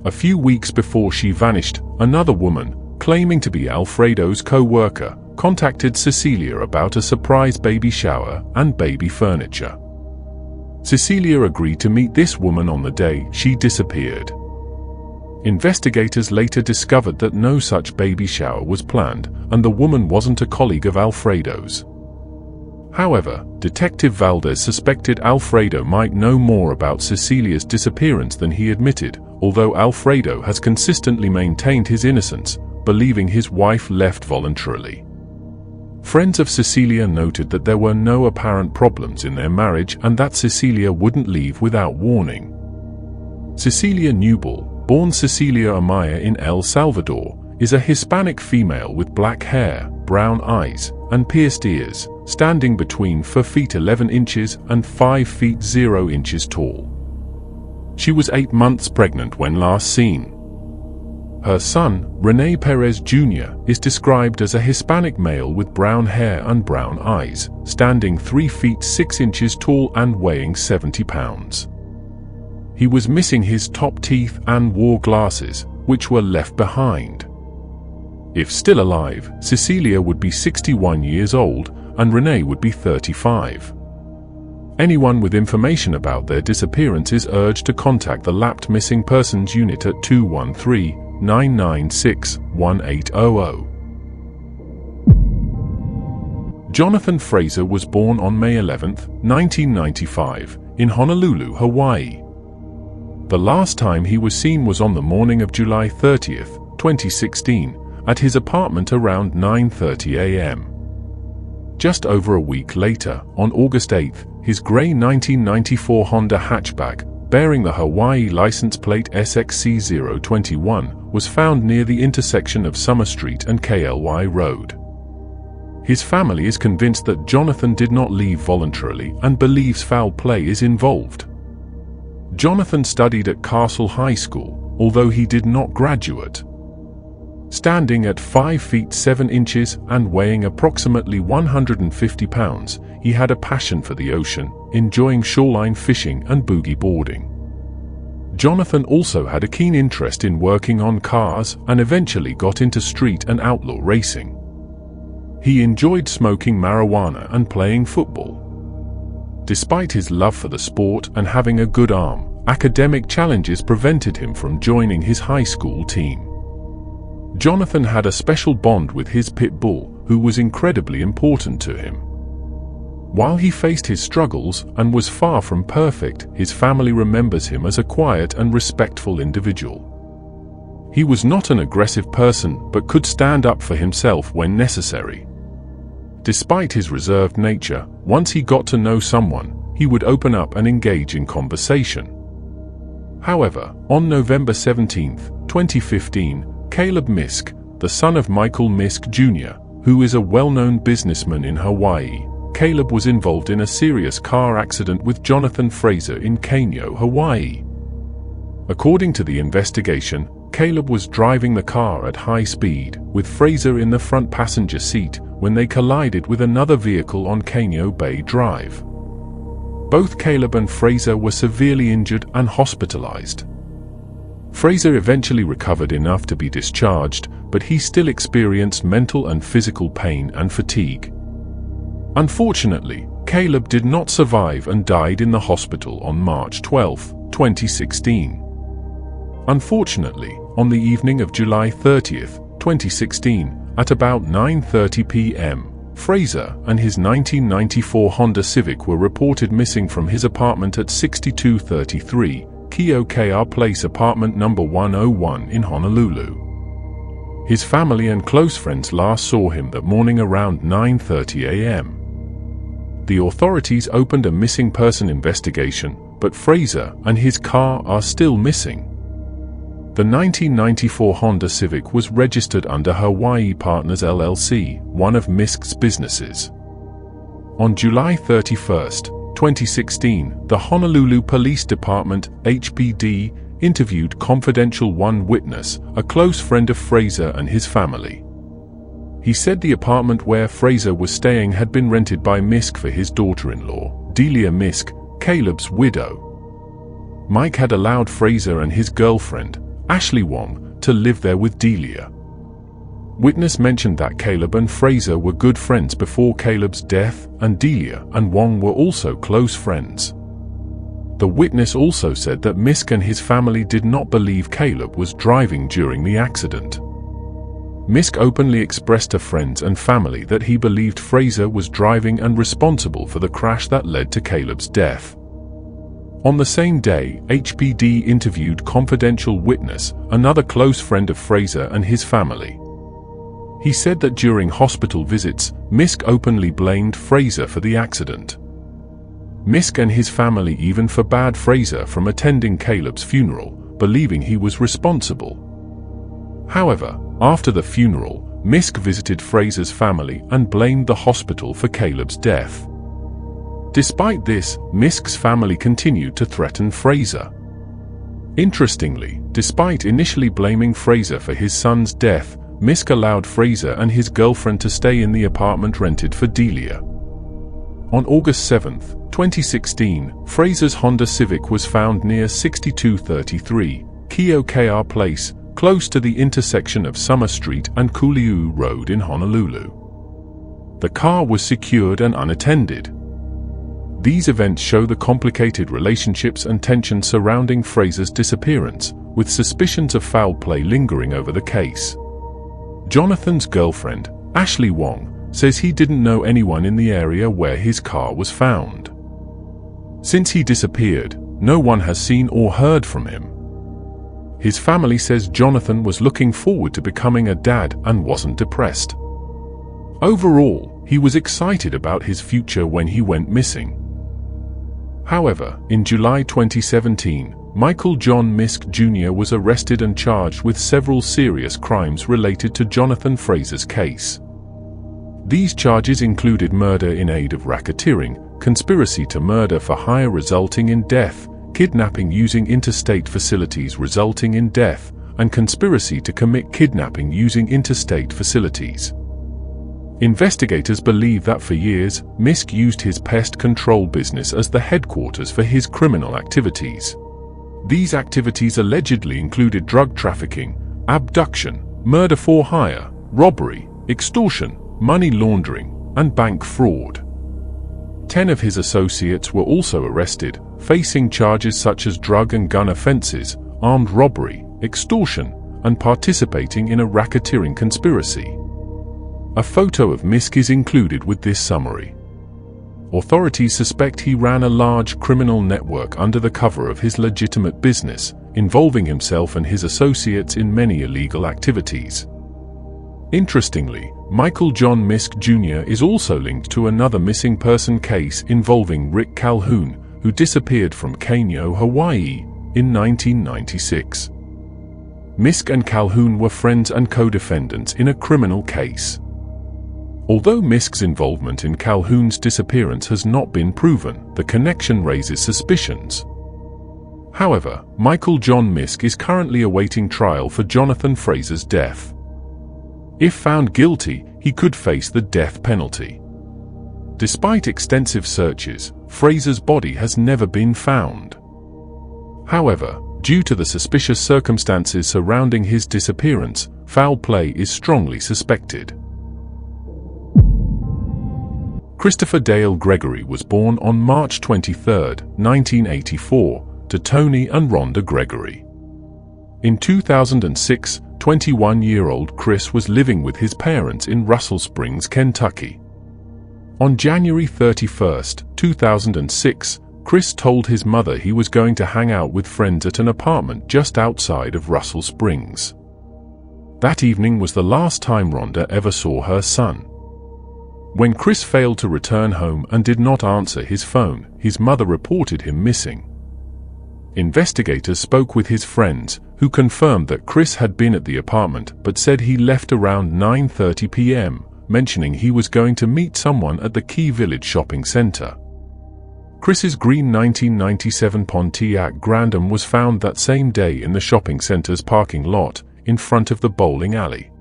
A few weeks before she vanished, another woman, claiming to be Alfredo's co-worker, contacted Cecilia about a surprise baby shower and baby furniture. Cecilia agreed to meet this woman on the day she disappeared. Investigators later discovered that no such baby shower was planned, and the woman wasn't a colleague of Alfredo's. However, Detective Valdez suspected Alfredo might know more about Cecilia's disappearance than he admitted, although Alfredo has consistently maintained his innocence, believing his wife left voluntarily. Friends of Cecilia noted that there were no apparent problems in their marriage and that Cecilia wouldn't leave without warning. Cecilia Nual, born Cecilia Amaya in El Salvador, is a Hispanic female with black hair, brown eyes, and pierced ears, standing between 4 feet 11 inches and 5 feet 0 inches tall. She was 8 months pregnant when last seen. Her son, René Perez Jr., is described as a Hispanic male with brown hair and brown eyes, standing 3 feet 6 inches tall and weighing 70 pounds. He was missing his top teeth and wore glasses, which were left behind. If still alive, Cecilia would be 61 years old and René would be 35. Anyone with information about their disappearance is urged to contact the Lapped Missing Persons Unit at 213-996-1800. Jonathan Fraser was born on May 11, 1995, in Honolulu, Hawaii. The last time he was seen was on the morning of July 30, 2016, at his apartment around 9:30 a.m. Just over a week later, on August 8, his grey 1994 Honda hatchback, bearing the Hawaii license plate SXC021, was found near the intersection of Summer Street and KLY Road. His family is convinced that Jonathan did not leave voluntarily and believes foul play is involved. Jonathan studied at Castle High School, although he did not graduate. Standing at 5 feet 7 inches and weighing approximately 150 pounds, he had a passion for the ocean, enjoying shoreline fishing and boogie boarding. Jonathan also had a keen interest in working on cars and eventually got into street and outlaw racing. He enjoyed smoking marijuana and playing football. Despite his love for the sport and having a good arm, academic challenges prevented him from joining his high school team. Jonathan had a special bond with his pit bull, who was incredibly important to him. While he faced his struggles and was far from perfect, his family remembers him as a quiet and respectful individual. He was not an aggressive person but could stand up for himself when necessary. Despite his reserved nature, once he got to know someone, he would open up and engage in conversation. However, on November 17, 2015, Caleb Misk, the son of Michael Misk Jr., who is a well-known businessman in Hawaii, Caleb was involved in a serious car accident with Jonathan Fraser in Kaneohe, Hawaii. According to the investigation, Caleb was driving the car at high speed, with Fraser in the front passenger seat, when they collided with another vehicle on Kaneohe Bay Drive. Both Caleb and Fraser were severely injured and hospitalized. Fraser eventually recovered enough to be discharged, but he still experienced mental and physical pain and fatigue. Unfortunately, Caleb did not survive and died in the hospital on March 12, 2016. Unfortunately, on the evening of July 30, 2016, at about 9:30 p.m., Fraser and his 1994 Honda Civic were reported missing from his apartment at 6233 Keokr Place, apartment number 101 in Honolulu. His family and close friends last saw him that morning around 9:30 a.m. The authorities opened a missing person investigation, but Fraser and his car are still missing. The 1994 Honda Civic was registered under Hawaii Partners LLC, one of Misk's businesses. On July 31, 2016, the Honolulu Police Department, HPD, interviewed confidential one witness, a close friend of Fraser and his family. He said the apartment where Fraser was staying had been rented by Misk for his daughter-in-law, Delia Misk, Caleb's widow. Mike had allowed Fraser and his girlfriend, Ashley Wong, to live there with Delia. Witness mentioned that Caleb and Fraser were good friends before Caleb's death, and Delia and Wong were also close friends. The witness also said that Misk and his family did not believe Caleb was driving during the accident. Misk openly expressed to friends and family that he believed Fraser was driving and responsible for the crash that led to Caleb's death. On the same day, HPD interviewed confidential witness, another close friend of Fraser and his family. He said that during hospital visits, Misk openly blamed Fraser for the accident. Misk and his family even forbade Fraser from attending Caleb's funeral, believing he was responsible. However, after the funeral, Misk visited Fraser's family and blamed the hospital for Caleb's death. Despite this, Misk's family continued to threaten Fraser. Interestingly, despite initially blaming Fraser for his son's death, Misk allowed Fraser and his girlfriend to stay in the apartment rented for Delia. On August 7, 2016, Fraser's Honda Civic was found near 6233 Keokr Place, close to the intersection of Summer Street and Kuliu Road in Honolulu. The car was secured and unattended. These events show the complicated relationships and tension surrounding Fraser's disappearance, with suspicions of foul play lingering over the case. Jonathan's girlfriend, Ashley Wong, says he didn't know anyone in the area where his car was found. Since he disappeared, no one has seen or heard from him. His family says Jonathan was looking forward to becoming a dad and wasn't depressed. Overall, he was excited about his future when he went missing. However, in July 2017, Michael John Misk Jr. was arrested and charged with several serious crimes related to Jonathan Fraser's case. These charges included murder in aid of racketeering, conspiracy to murder for hire resulting in death, kidnapping using interstate facilities resulting in death, and conspiracy to commit kidnapping using interstate facilities. Investigators believe that for years, Misk used his pest control business as the headquarters for his criminal activities. These activities allegedly included drug trafficking, abduction, murder for hire, robbery, extortion, money laundering, and bank fraud. 10 of his associates were also arrested, facing charges such as drug and gun offenses, armed robbery, extortion, and participating in a racketeering conspiracy. A photo of Misk is included with this summary. Authorities suspect he ran a large criminal network under the cover of his legitimate business, involving himself and his associates in many illegal activities. Interestingly, Michael John Misk Jr. is also linked to another missing person case involving Rick Calhoun, who disappeared from Kaneohe, Hawaii, in 1996. Misk and Calhoun were friends and co-defendants in a criminal case. Although Misk's involvement in Calhoun's disappearance has not been proven, the connection raises suspicions. However, Michael John Misk is currently awaiting trial for Jonathan Fraser's death. If found guilty, he could face the death penalty. Despite extensive searches, Fraser's body has never been found. However, due to the suspicious circumstances surrounding his disappearance, foul play is strongly suspected. Christopher Dale Gregory was born on March 23, 1984, to Tony and Rhonda Gregory. In 2006, 21-year-old Chris was living with his parents in Russell Springs, Kentucky. On January 31, 2006, Chris told his mother he was going to hang out with friends at an apartment just outside of Russell Springs. That evening was the last time Rhonda ever saw her son. When Chris failed to return home and did not answer his phone, his mother reported him missing. Investigators spoke with his friends, who confirmed that Chris had been at the apartment but said he left around 9:30 p.m., mentioning he was going to meet someone at the Key Village shopping center. Chris's green 1997 Pontiac Grandam was found that same day in the shopping center's parking lot, in front of the bowling alley.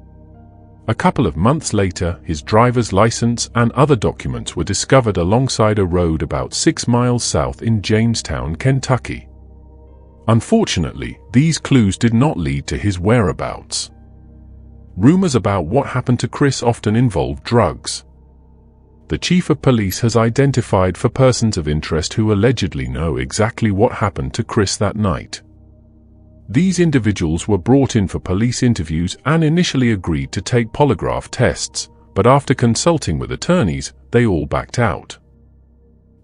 A couple of months later, his driver's license and other documents were discovered alongside a road about 6 miles south in Jamestown, Kentucky. Unfortunately, these clues did not lead to his whereabouts. Rumors about what happened to Chris often involve drugs. The chief of police has identified 4 persons of interest who allegedly know exactly what happened to Chris that night. These individuals were brought in for police interviews and initially agreed to take polygraph tests, but after consulting with attorneys, they all backed out.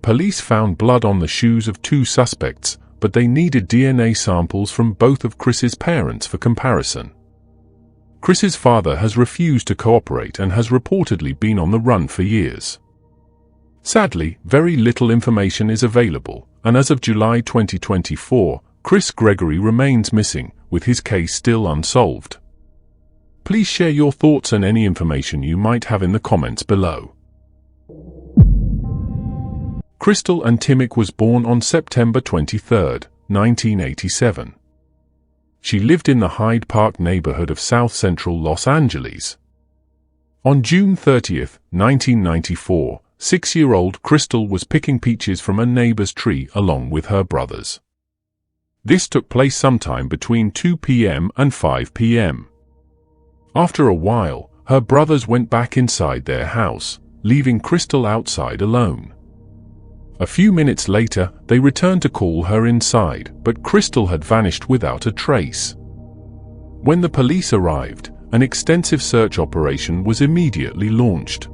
Police found blood on the shoes of 2 suspects, but they needed DNA samples from both of Chris's parents for comparison. Chris's father has refused to cooperate and has reportedly been on the run for years. Sadly, very little information is available, and as of July 2024, Chris Gregory remains missing, with his case still unsolved. Please share your thoughts and any information you might have in the comments below. Crystal Ann Timick was born on September 23, 1987. She lived in the Hyde Park neighborhood of South Central Los Angeles. On June 30, 1994, 6-year-old Crystal was picking peaches from a neighbor's tree along with her brothers. This took place sometime between 2 p.m. and 5 p.m. After a while, her brothers went back inside their house, leaving Crystal outside alone. A few minutes later, they returned to call her inside, but Crystal had vanished without a trace. When the police arrived, an extensive search operation was immediately launched.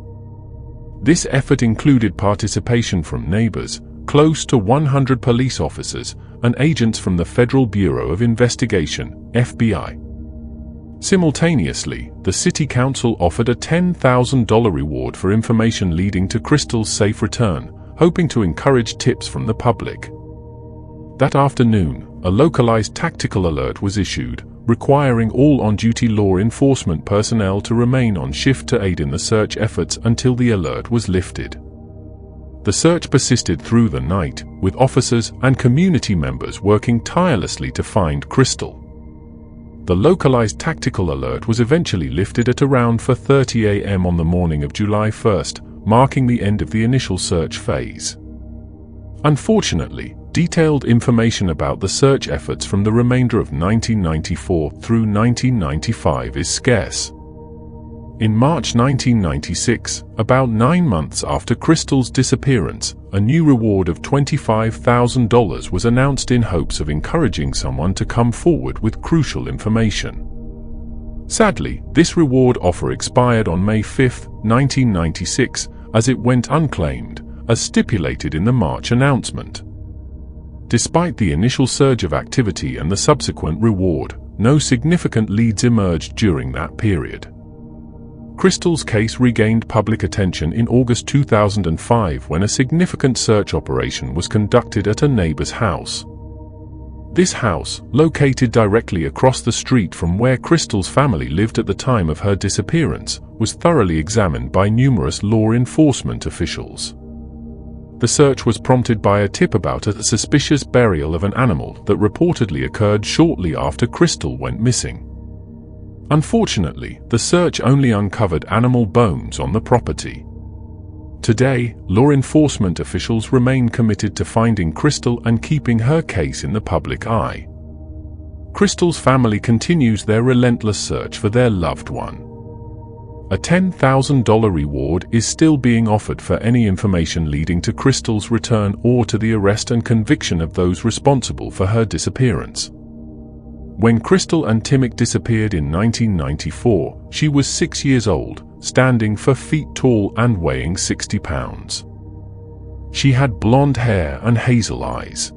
This effort included participation from neighbors, close to 100 police officers, and agents from the Federal Bureau of Investigation, FBI. Simultaneously, the City Council offered a $10,000 reward for information leading to Crystal's safe return, hoping to encourage tips from the public. That afternoon, a localized tactical alert was issued, requiring all on-duty law enforcement personnel to remain on shift to aid in the search efforts until the alert was lifted. The search persisted through the night, with officers and community members working tirelessly to find Crystal. The localized tactical alert was eventually lifted at around 4:30 a.m. on the morning of July 1st, marking the end of the initial search phase. Unfortunately, detailed information about the search efforts from the remainder of 1994 through 1995 is scarce. In March 1996, about 9 months after Crystal's disappearance, a new reward of $25,000 was announced in hopes of encouraging someone to come forward with crucial information. Sadly, this reward offer expired on May 5, 1996, as it went unclaimed, as stipulated in the March announcement. Despite the initial surge of activity and the subsequent reward, no significant leads emerged during that period. Crystal's case regained public attention in August 2005 when a significant search operation was conducted at a neighbor's house. This house, located directly across the street from where Crystal's family lived at the time of her disappearance, was thoroughly examined by numerous law enforcement officials. The search was prompted by a tip about a suspicious burial of an animal that reportedly occurred shortly after Crystal went missing. Unfortunately, the search only uncovered animal bones on the property. Today, law enforcement officials remain committed to finding Crystal and keeping her case in the public eye. Crystal's family continues their relentless search for their loved one. A $10,000 reward is still being offered for any information leading to Crystal's return or to the arrest and conviction of those responsible for her disappearance. When Crystal and Timi disappeared in 1994, she was 6 years old, standing 4 feet tall and weighing 60 pounds. She had blonde hair and hazel eyes.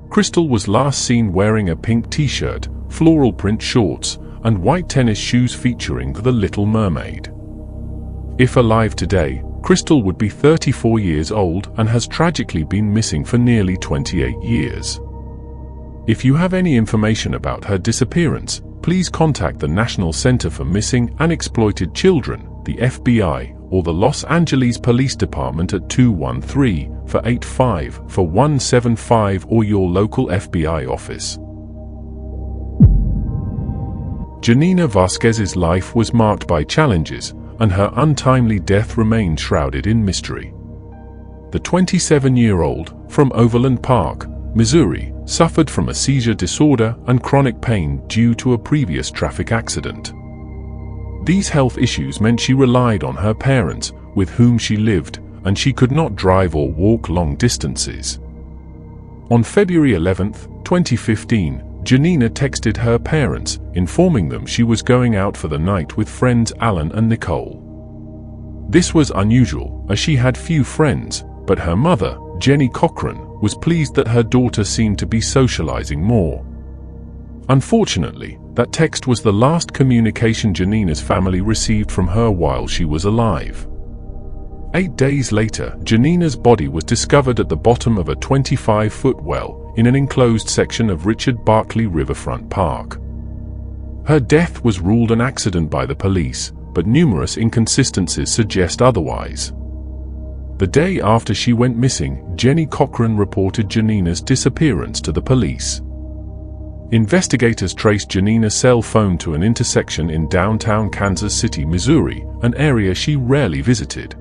Crystal was last seen wearing a pink t-shirt, floral print shorts, and white tennis shoes featuring The Little Mermaid. If alive today, Crystal would be 34 years old and has tragically been missing for nearly 28 years. If you have any information about her disappearance, please contact the National Center for Missing and Exploited Children, the FBI, or the Los Angeles Police Department at 213-485-4175 or your local FBI office. Janina Vasquez's life was marked by challenges, and her untimely death remained shrouded in mystery. The 27-year-old, from Overland Park, Missouri, suffered from a seizure disorder and chronic pain due to a previous traffic accident. These health issues meant she relied on her parents, with whom she lived, and she could not drive or walk long distances. On February 11, 2015, Janina texted her parents, informing them she was going out for the night with friends Alan and Nicole. This was unusual, as she had few friends, but her mother, Jenny Cochran, was pleased that her daughter seemed to be socializing more. Unfortunately, that text was the last communication Janina's family received from her while she was alive. 8 days later, Janina's body was discovered at the bottom of a 25-foot well in an enclosed section of Richard Barkley Riverfront Park. Her death was ruled an accident by the police, but numerous inconsistencies suggest otherwise. The day after she went missing, Jenny Cochran reported Janina's disappearance to the police. Investigators traced Janina's cell phone to an intersection in downtown Kansas City, Missouri, an area she rarely visited.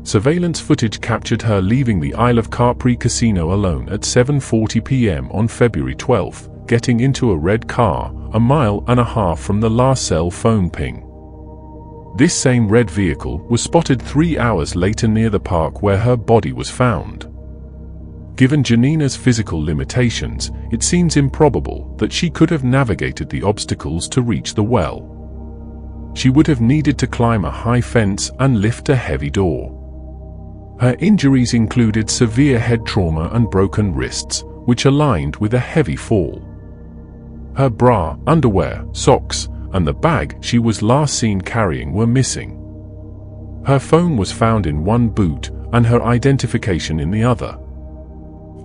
Surveillance footage captured her leaving the Isle of Capri casino alone at 7:40 p.m. on February 12, getting into a red car, 1.5 miles from the last cell phone ping. This same red vehicle was spotted 3 hours later near the park where her body was found. Given Janina's physical limitations, it seems improbable that she could have navigated the obstacles to reach the well. She would have needed to climb a high fence and lift a heavy door. Her injuries included severe head trauma and broken wrists, which aligned with a heavy fall. Her bra, underwear, socks, and the bag she was last seen carrying were missing. Her phone was found in one boot and her identification in the other.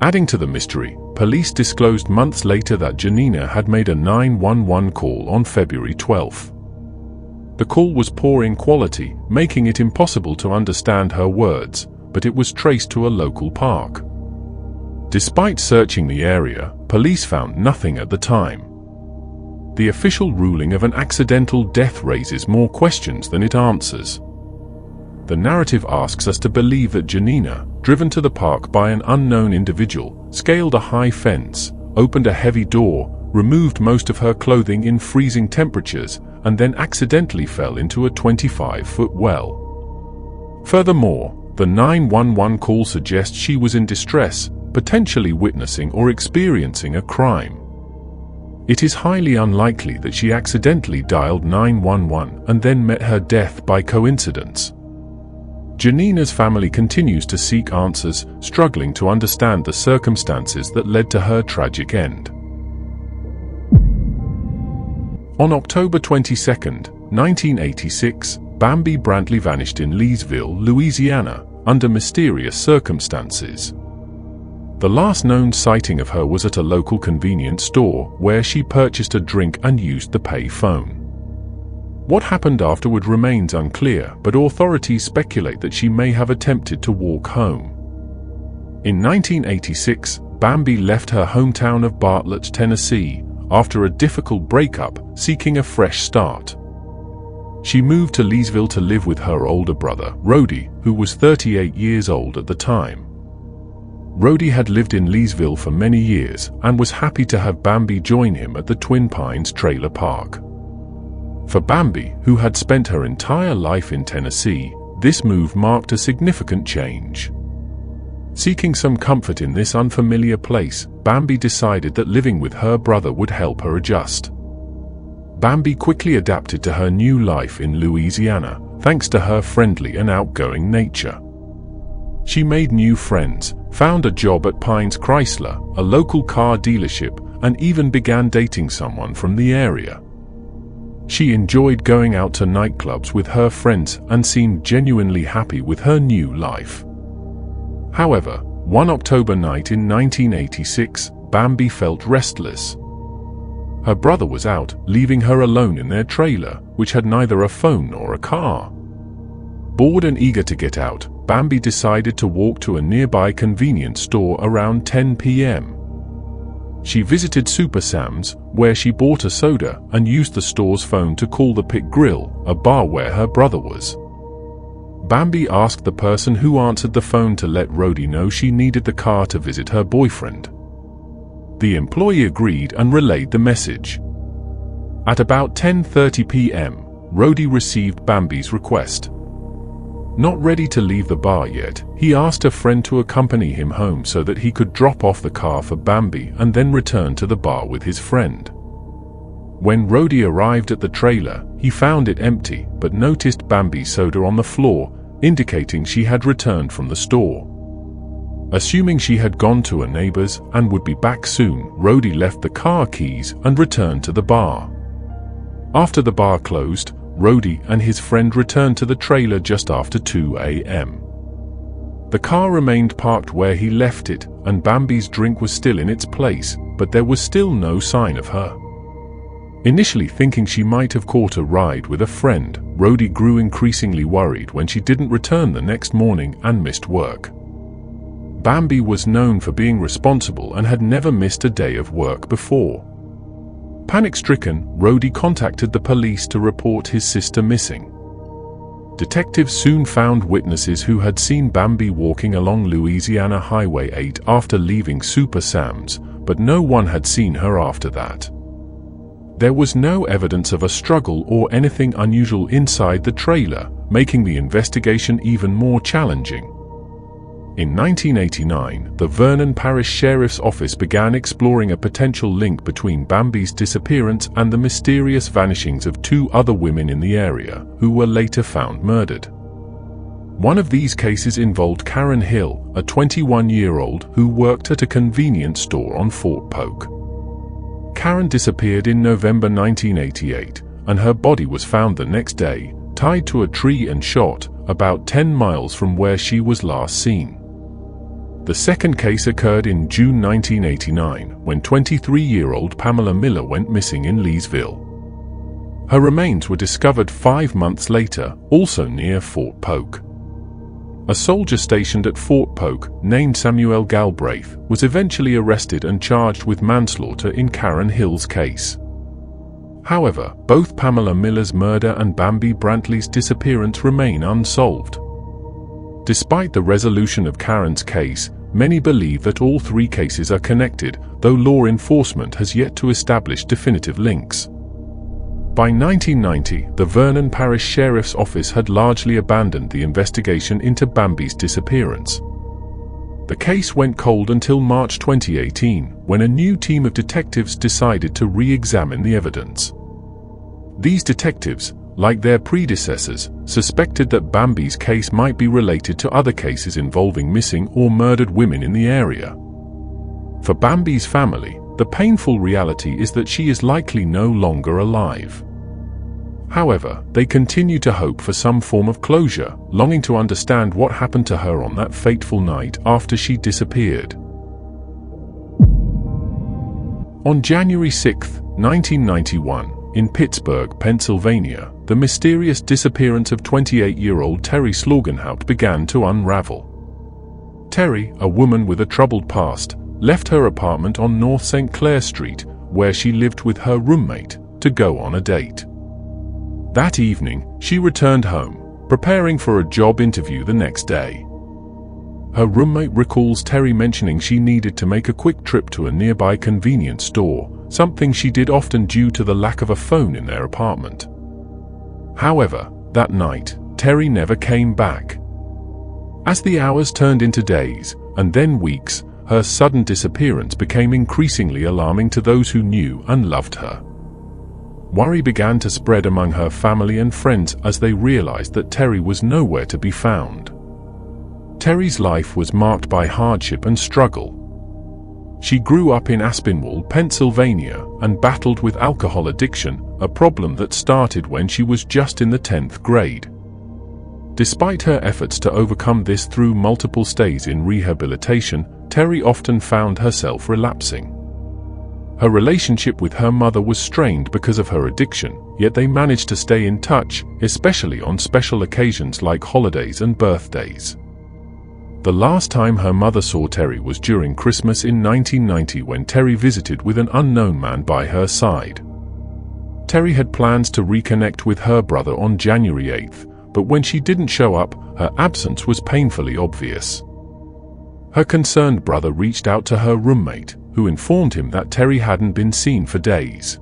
Adding to the mystery, police disclosed months later that Janina had made a 911 call on February 12. The call was poor in quality, making it impossible to understand her words, but it was traced to a local park. Despite searching the area, police found nothing at the time. The official ruling of an accidental death raises more questions than it answers. The narrative asks us to believe that Janina, driven to the park by an unknown individual, scaled a high fence, opened a heavy door, removed most of her clothing in freezing temperatures, and then accidentally fell into a 25-foot well. Furthermore, the 911 call suggests she was in distress, potentially witnessing or experiencing a crime. It is highly unlikely that she accidentally dialed 911 and then met her death by coincidence. Janina's family continues to seek answers, struggling to understand the circumstances that led to her tragic end. On October 22, 1986, Bambi Brantley vanished in Leesville, Louisiana, under mysterious circumstances. The last known sighting of her was at a local convenience store where she purchased a drink and used the pay phone. What happened afterward remains unclear, but authorities speculate that she may have attempted to walk home. In 1986, Bambi left her hometown of Bartlett, Tennessee, after a difficult breakup, seeking a fresh start. She moved to Leesville to live with her older brother, Rody, who was 38 years old at the time. Rody had lived in Leesville for many years and was happy to have Bambi join him at the Twin Pines trailer park. For Bambi, who had spent her entire life in Tennessee, this move marked a significant change. Seeking some comfort in this unfamiliar place, Bambi decided that living with her brother would help her adjust. Bambi quickly adapted to her new life in Louisiana, thanks to her friendly and outgoing nature. She made new friends, found a job at Pines Chrysler, a local car dealership, and even began dating someone from the area. She enjoyed going out to nightclubs with her friends and seemed genuinely happy with her new life. However, one October night in 1986, Bambi felt restless. Her brother was out, leaving her alone in their trailer, which had neither a phone nor a car. Bored and eager to get out, Bambi decided to walk to a nearby convenience store around 10 p.m. She visited Super Sam's, where she bought a soda and used the store's phone to call the Pit Grill, a bar where her brother was. Bambi asked the person who answered the phone to let Rody know she needed the car to visit her boyfriend. The employee agreed and relayed the message. At about 10:30 p.m., Rody received Bambi's request. Not ready to leave the bar yet, he asked a friend to accompany him home so that he could drop off the car for Bambi and then return to the bar with his friend. When Rody arrived at the trailer, he found it empty but noticed Bambi's soda on the floor, indicating she had returned from the store. Assuming she had gone to a neighbor's and would be back soon, Rody left the car keys and returned to the bar. After the bar closed, Rody and his friend returned to the trailer just after 2 a.m. The car remained parked where he left it, and Bambi's drink was still in its place, but there was still no sign of her. Initially thinking she might have caught a ride with a friend, Rody grew increasingly worried when she didn't return the next morning and missed work. Bambi was known for being responsible and had never missed a day of work before. Panic-stricken, Rody contacted the police to report his sister missing. Detectives soon found witnesses who had seen Bambi walking along Louisiana Highway 8 after leaving Super Sam's, but no one had seen her after that. There was no evidence of a struggle or anything unusual inside the trailer, making the investigation even more challenging. In 1989, the Vernon Parish Sheriff's Office began exploring a potential link between Bambi's disappearance and the mysterious vanishings of 2 other women in the area, who were later found murdered. One of these cases involved Karen Hill, a 21-year-old who worked at a convenience store on Fort Polk. Karen disappeared in November 1988, and her body was found the next day, tied to a tree and shot, about 10 miles from where she was last seen. The second case occurred in June 1989, when 23-year-old Pamela Miller went missing in Leesville. Her remains were discovered 5 months later, also near Fort Polk. A soldier stationed at Fort Polk, named Samuel Galbraith, was eventually arrested and charged with manslaughter in Karen Hill's case. However, both Pamela Miller's murder and Bambi Brantley's disappearance remain unsolved. Despite the resolution of Karen's case, many believe that all 3 cases are connected, though law enforcement has yet to establish definitive links. By 1990, the Vernon Parish Sheriff's Office had largely abandoned the investigation into Bambi's disappearance. The case went cold until March 2018, when a new team of detectives decided to re-examine the evidence. These detectives, like their predecessors, suspected that Bambi's case might be related to other cases involving missing or murdered women in the area. For Bambi's family, the painful reality is that she is likely no longer alive. However, they continue to hope for some form of closure, longing to understand what happened to her on that fateful night after she disappeared. On January 6, 1991, in Pittsburgh, Pennsylvania, the mysterious disappearance of 28-year-old Terry Slaugenhaupt began to unravel. Terry, a woman with a troubled past, left her apartment on North St. Clair Street, where she lived with her roommate, to go on a date. That evening, she returned home, preparing for a job interview the next day. Her roommate recalls Terry mentioning she needed to make a quick trip to a nearby convenience store, something she did often due to the lack of a phone in their apartment. However, that night, Terry never came back. As the hours turned into days, and then weeks, her sudden disappearance became increasingly alarming to those who knew and loved her. Worry began to spread among her family and friends as they realized that Terry was nowhere to be found. Terry's life was marked by hardship and struggle. She grew up in Aspinwall, Pennsylvania, and battled with alcohol addiction, a problem that started when she was just in the 10th grade. Despite her efforts to overcome this through multiple stays in rehabilitation, Terry often found herself relapsing. Her relationship with her mother was strained because of her addiction, yet they managed to stay in touch, especially on special occasions like holidays and birthdays. The last time her mother saw Terry was during Christmas in 1990, when Terry visited with an unknown man by her side. Terry had plans to reconnect with her brother on January 8th, but when she didn't show up, her absence was painfully obvious. Her concerned brother reached out to her roommate, who informed him that Terry hadn't been seen for days.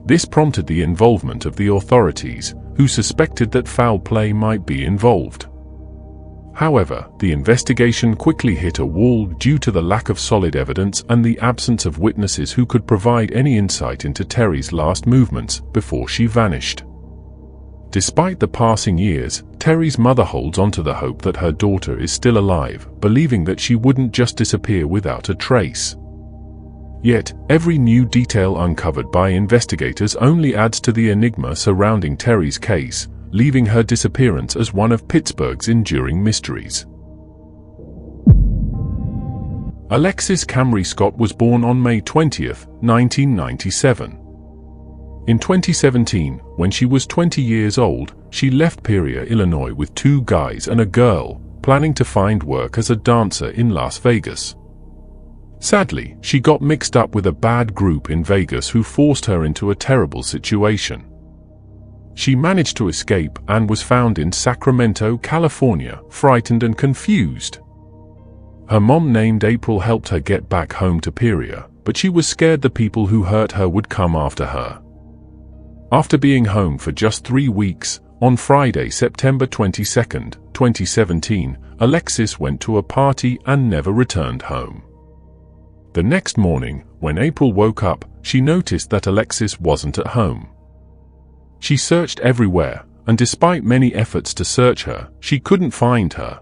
This prompted the involvement of the authorities, who suspected that foul play might be involved. However, the investigation quickly hit a wall due to the lack of solid evidence and the absence of witnesses who could provide any insight into Terry's last movements before she vanished. Despite the passing years, Terry's mother holds onto the hope that her daughter is still alive, believing that she wouldn't just disappear without a trace. Yet, every new detail uncovered by investigators only adds to the enigma surrounding Terry's case, leaving her disappearance as one of Pittsburgh's enduring mysteries. Alexis Camry Scott was born on May 20, 1997. In 2017, when she was 20 years old, she left Peoria, Illinois with 2 guys and a girl, planning to find work as a dancer in Las Vegas. Sadly, she got mixed up with a bad group in Vegas who forced her into a terrible situation. She managed to escape and was found in Sacramento, California, frightened and confused. Her mom named April helped her get back home to Peoria, but she was scared the people who hurt her would come after her. After being home for just 3 weeks, on Friday, September 22, 2017, Alexis went to a party and never returned home. The next morning, when April woke up, she noticed that Alexis wasn't at home. She searched everywhere, and despite many efforts to search her, she couldn't find her.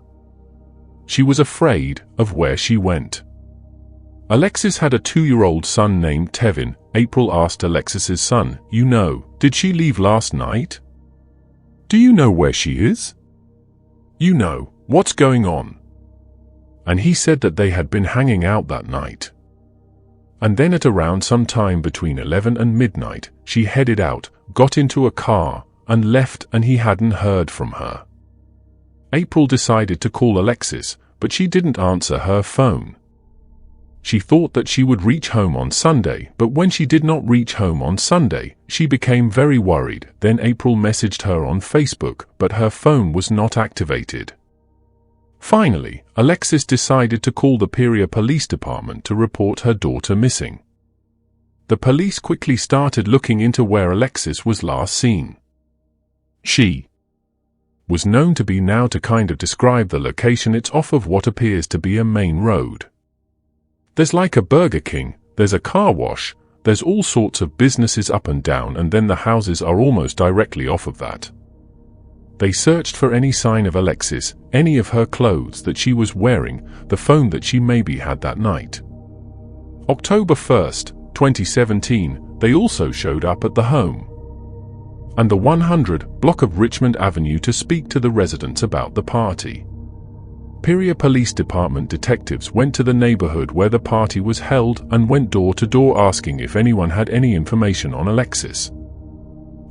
She was afraid of where she went. Alexis had a 2-year-old son named Tevin. April asked Alexis's son, did she leave last night? Do you know where she is? What's going on? And he said that they had been hanging out that night. And then at around some time between 11 and midnight, she headed out, got into a car, and left, and he hadn't heard from her. April decided to call Alexis, but she didn't answer her phone. She thought that she would reach home on Sunday, but when she did not reach home on Sunday, she became very worried. Then April messaged her on Facebook, but her phone was not activated. Finally, Alexis decided to call the Peoria Police Department to report her daughter missing. The police quickly started looking into where Alexis was last seen. She was known to be now to kind of describe the location. It's off of what appears to be a main road. There's like a Burger King, there's a car wash, there's all sorts of businesses up and down, and then the houses are almost directly off of that. They searched for any sign of Alexis, any of her clothes that she was wearing, the phone that she maybe had that night. October 1st, 2017, they also showed up at the home and the 100 block of Richmond Avenue to speak to the residents about the party. Peoria Police Department detectives went to the neighborhood where the party was held and went door to door asking if anyone had any information on Alexis.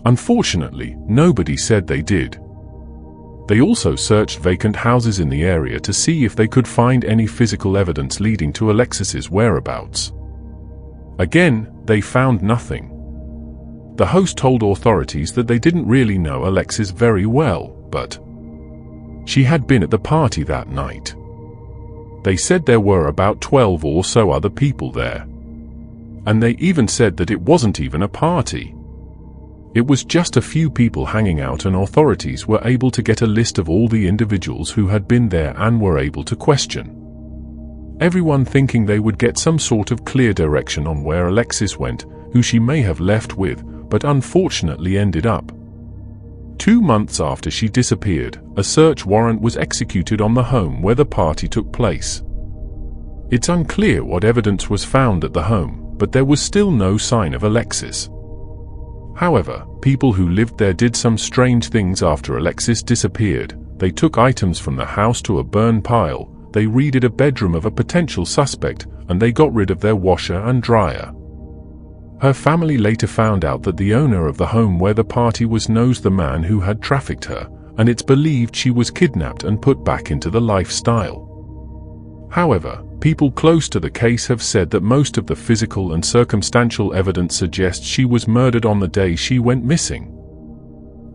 Unfortunately, nobody said they did. They also searched vacant houses in the area to see if they could find any physical evidence leading to Alexis's whereabouts. Again, they found nothing. The host told authorities that they didn't really know Alexis very well, but she had been at the party that night. They said there were about 12 or so other people there. And they even said that it wasn't even a party. It was just a few people hanging out, and authorities were able to get a list of all the individuals who had been there and were able to question everyone, thinking they would get some sort of clear direction on where Alexis went, who she may have left with, but unfortunately ended up. 2 months after she disappeared, a search warrant was executed on the home where the party took place. It's unclear what evidence was found at the home, but there was still no sign of Alexis. However, people who lived there did some strange things after Alexis disappeared. They took items from the house to a burn pile, they raided a bedroom of a potential suspect, and they got rid of their washer and dryer. Her family later found out that the owner of the home where the party was knows the man who had trafficked her, and it's believed she was kidnapped and put back into the lifestyle. However, people close to the case have said that most of the physical and circumstantial evidence suggests she was murdered on the day she went missing.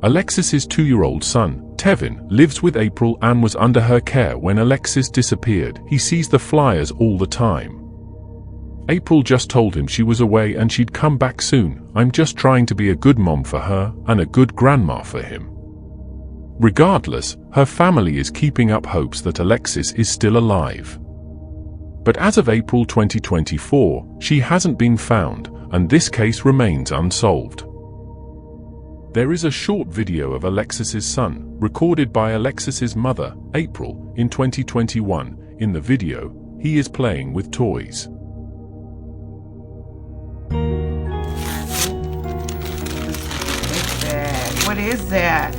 Alexis's 2-year-old son, Tevin, lives with April and was under her care when Alexis disappeared. He sees the flyers all the time. April just told him she was away and she'd come back soon. I'm just trying to be a good mom for her and a good grandma for him. Regardless, her family is keeping up hopes that Alexis is still alive. But as of April 2024, she hasn't been found, and this case remains unsolved. There is a short video of Alexis's son, recorded by Alexis's mother, April, in 2021. In the video, he is playing with toys. What is that?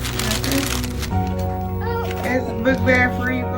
It's a book bag for you.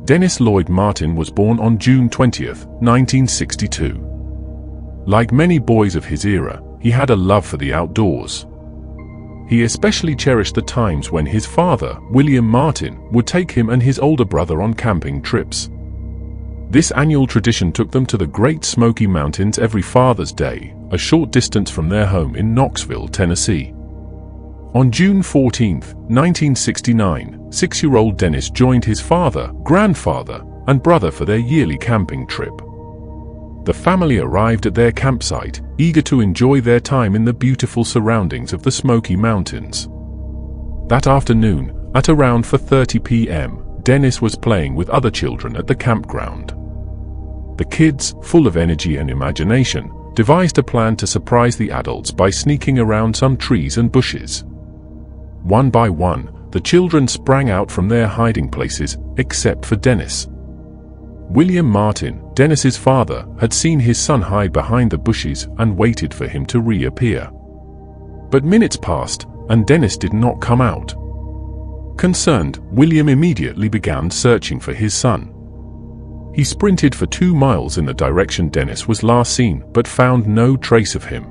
Dennis Lloyd Martin was born on June 20, 1962. Like many boys of his era, he had a love for the outdoors. He especially cherished the times when his father, William Martin, would take him and his older brother on camping trips. This annual tradition took them to the Great Smoky Mountains every Father's Day, a short distance from their home in Knoxville, Tennessee. On June 14, 1969, 6-year-old Dennis joined his father, grandfather, and brother for their yearly camping trip. The family arrived at their campsite, eager to enjoy their time in the beautiful surroundings of the Smoky Mountains. That afternoon, at around 4:30 p.m., Dennis was playing with other children at the campground. The kids, full of energy and imagination, devised a plan to surprise the adults by sneaking around some trees and bushes. One by one, the children sprang out from their hiding places, except for Dennis. William Martin, Dennis's father, had seen his son hide behind the bushes and waited for him to reappear. But minutes passed, and Dennis did not come out. Concerned, William immediately began searching for his son. He sprinted for 2 miles in the direction Dennis was last seen, but found no trace of him.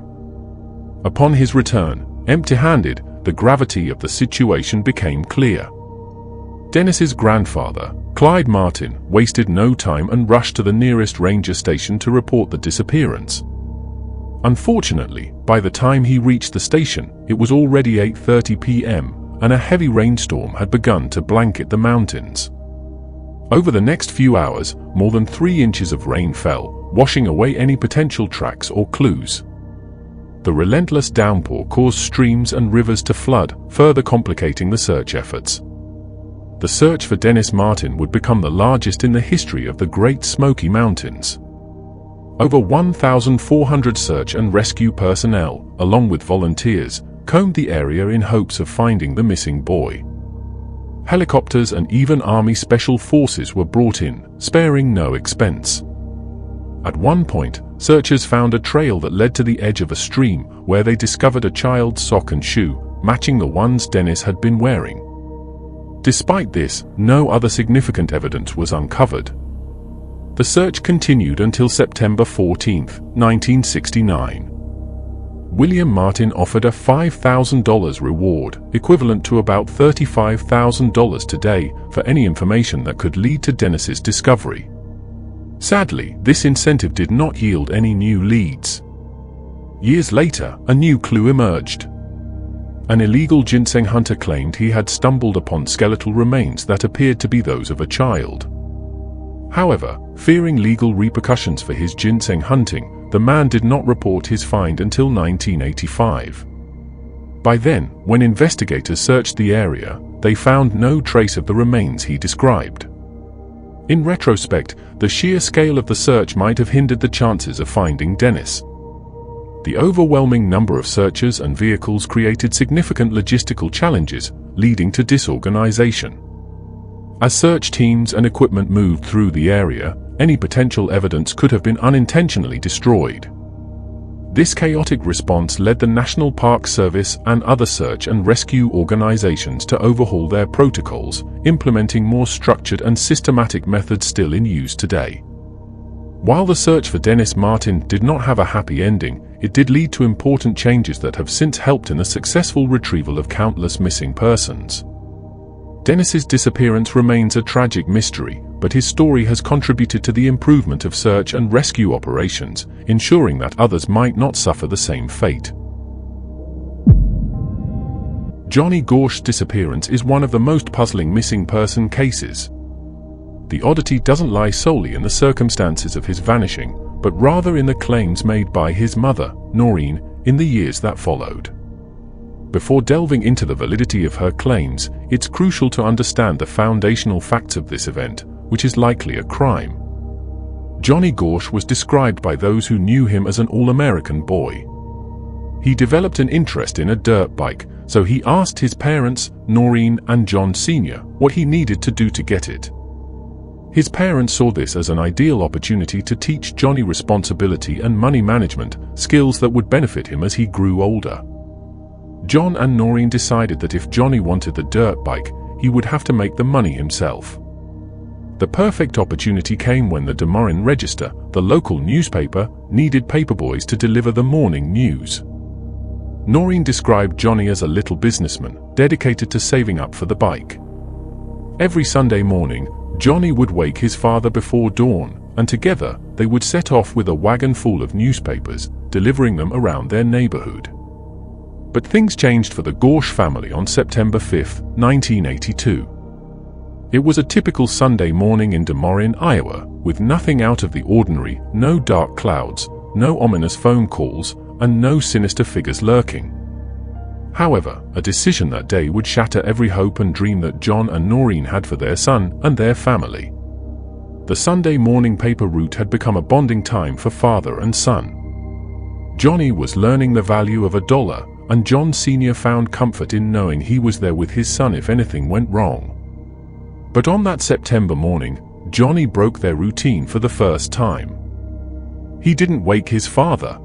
Upon his return, empty-handed, the gravity of the situation became clear. Dennis's grandfather, Clyde Martin, wasted no time and rushed to the nearest ranger station to report the disappearance. Unfortunately, by the time he reached the station, it was already 8:30 p.m., and a heavy rainstorm had begun to blanket the mountains. Over the next few hours, more than 3 inches of rain fell, washing away any potential tracks or clues. The relentless downpour caused streams and rivers to flood, further complicating the search efforts. The search for Dennis Martin would become the largest in the history of the Great Smoky Mountains. Over 1,400 search and rescue personnel, along with volunteers, combed the area in hopes of finding the missing boy. Helicopters and even Army Special Forces were brought in, sparing no expense. At one point, searchers found a trail that led to the edge of a stream, where they discovered a child's sock and shoe, matching the ones Dennis had been wearing. Despite this, no other significant evidence was uncovered. The search continued until September 14, 1969. William Martin offered a $5,000 reward, equivalent to about $35,000 today, for any information that could lead to Dennis's discovery. Sadly, this incentive did not yield any new leads. Years later, a new clue emerged. An illegal ginseng hunter claimed he had stumbled upon skeletal remains that appeared to be those of a child. However, fearing legal repercussions for his ginseng hunting, the man did not report his find until 1985. By then, when investigators searched the area, they found no trace of the remains he described. In retrospect, the sheer scale of the search might have hindered the chances of finding Dennis. The overwhelming number of searchers and vehicles created significant logistical challenges, leading to disorganization. As search teams and equipment moved through the area, any potential evidence could have been unintentionally destroyed. This chaotic response led the National Park Service and other search and rescue organizations to overhaul their protocols, implementing more structured and systematic methods still in use today. While the search for Dennis Martin did not have a happy ending, it did lead to important changes that have since helped in the successful retrieval of countless missing persons. Dennis's disappearance remains a tragic mystery, but his story has contributed to the improvement of search and rescue operations, ensuring that others might not suffer the same fate. Johnny Gorsh's disappearance is one of the most puzzling missing person cases. The oddity doesn't lie solely in the circumstances of his vanishing, but rather in the claims made by his mother, Noreen, in the years that followed. Before delving into the validity of her claims, it's crucial to understand the foundational facts of this event, which is likely a crime. Johnny Gorsh was described by those who knew him as an all-American boy. He developed an interest in a dirt bike, so he asked his parents, Noreen and John Sr., what he needed to do to get it. His parents saw this as an ideal opportunity to teach Johnny responsibility and money management, skills that would benefit him as he grew older. John and Noreen decided that if Johnny wanted the dirt bike, he would have to make the money himself. The perfect opportunity came when the Des Moines Register, the local newspaper, needed paperboys to deliver the morning news. Noreen described Johnny as a little businessman, dedicated to saving up for the bike. Every Sunday morning, Johnny would wake his father before dawn, and together they would set off with a wagon full of newspapers, delivering them around their neighborhood. But things changed for the Gorsh family on September 5, 1982. It was a typical Sunday morning in Des Moines, Iowa, with nothing out of the ordinary, no dark clouds, no ominous phone calls, and no sinister figures lurking. However, a decision that day would shatter every hope and dream that John and Noreen had for their son and their family. The Sunday morning paper route had become a bonding time for father and son. Johnny was learning the value of $1, and John Sr. found comfort in knowing he was there with his son if anything went wrong. But on that September morning, Johnny broke their routine for the first time. He didn't wake his father.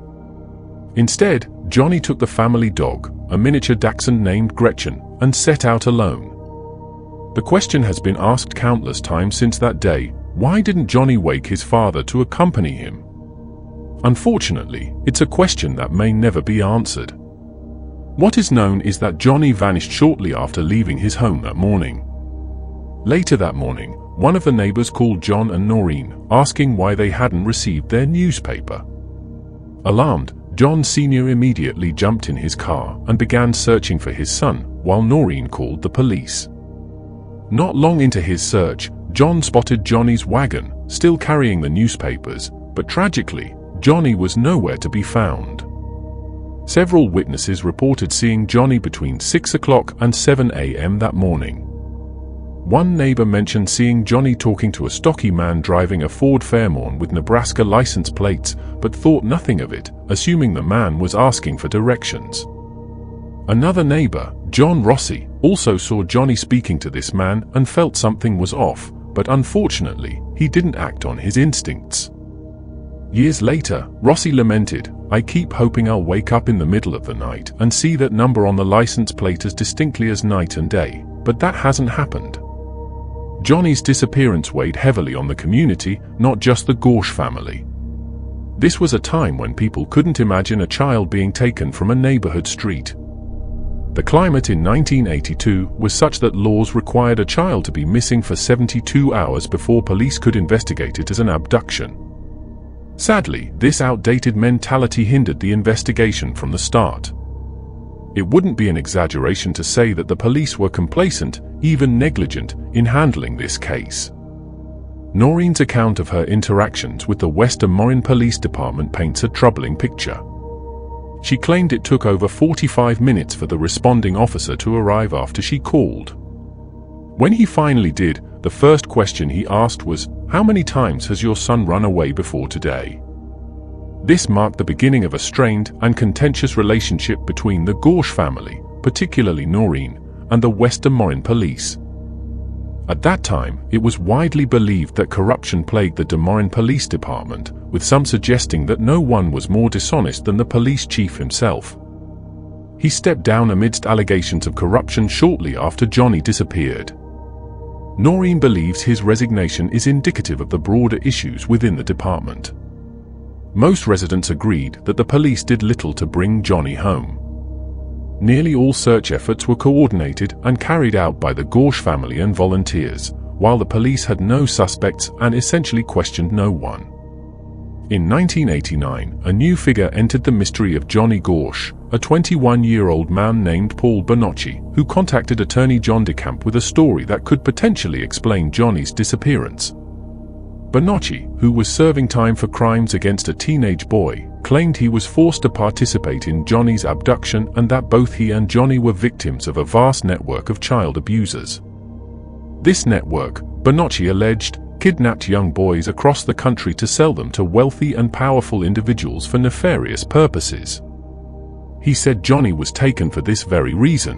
Instead, Johnny took the family dog, a miniature dachshund named Gretchen, and set out alone. The question has been asked countless times since that day, why didn't Johnny wake his father to accompany him? Unfortunately, it's a question that may never be answered. What is known is that Johnny vanished shortly after leaving his home that morning. Later that morning, one of the neighbors called John and Noreen, asking why they hadn't received their newspaper. Alarmed, John Sr. immediately jumped in his car and began searching for his son, while Noreen called the police. Not long into his search, John spotted Johnny's wagon, still carrying the newspapers, but tragically, Johnny was nowhere to be found. Several witnesses reported seeing Johnny between 6 o'clock and 7 a.m. that morning. One neighbor mentioned seeing Johnny talking to a stocky man driving a Ford Fairmont with Nebraska license plates, but thought nothing of it, assuming the man was asking for directions. Another neighbor, John Rossi, also saw Johnny speaking to this man and felt something was off, but unfortunately, he didn't act on his instincts. Years later, Rossi lamented, "I keep hoping I'll wake up in the middle of the night and see that number on the license plate as distinctly as night and day, but that hasn't happened." Johnny's disappearance weighed heavily on the community, not just the Gorsh family. This was a time when people couldn't imagine a child being taken from a neighborhood street. The climate in 1982 was such that laws required a child to be missing for 72 hours before police could investigate it as an abduction. Sadly, this outdated mentality hindered the investigation from the start. It wouldn't be an exaggeration to say that the police were complacent, even negligent, in handling this case. Noreen's account of her interactions with the West Des Moines Police Department paints a troubling picture. She claimed it took over 45 minutes for the responding officer to arrive after she called. When he finally did, the first question he asked was, "How many times has your son run away before today?" This marked the beginning of a strained and contentious relationship between the Gorsh family, particularly Noreen, and the West Des Moines police. At that time, it was widely believed that corruption plagued the Des Moines Police Department, with some suggesting that no one was more dishonest than the police chief himself. He stepped down amidst allegations of corruption shortly after Johnny disappeared. Noreen believes his resignation is indicative of the broader issues within the department. Most residents agreed that the police did little to bring Johnny home. Nearly all search efforts were coordinated and carried out by the Gorsh family and volunteers, while the police had no suspects and essentially questioned no one. In 1989, a new figure entered the mystery of Johnny Gorsh, a 21-year-old man named Paul Bonacci, who contacted attorney John DeCamp with a story that could potentially explain Johnny's disappearance. Bonacci, who was serving time for crimes against a teenage boy, claimed he was forced to participate in Johnny's abduction and that both he and Johnny were victims of a vast network of child abusers. This network, Bonacci alleged, kidnapped young boys across the country to sell them to wealthy and powerful individuals for nefarious purposes. He said Johnny was taken for this very reason.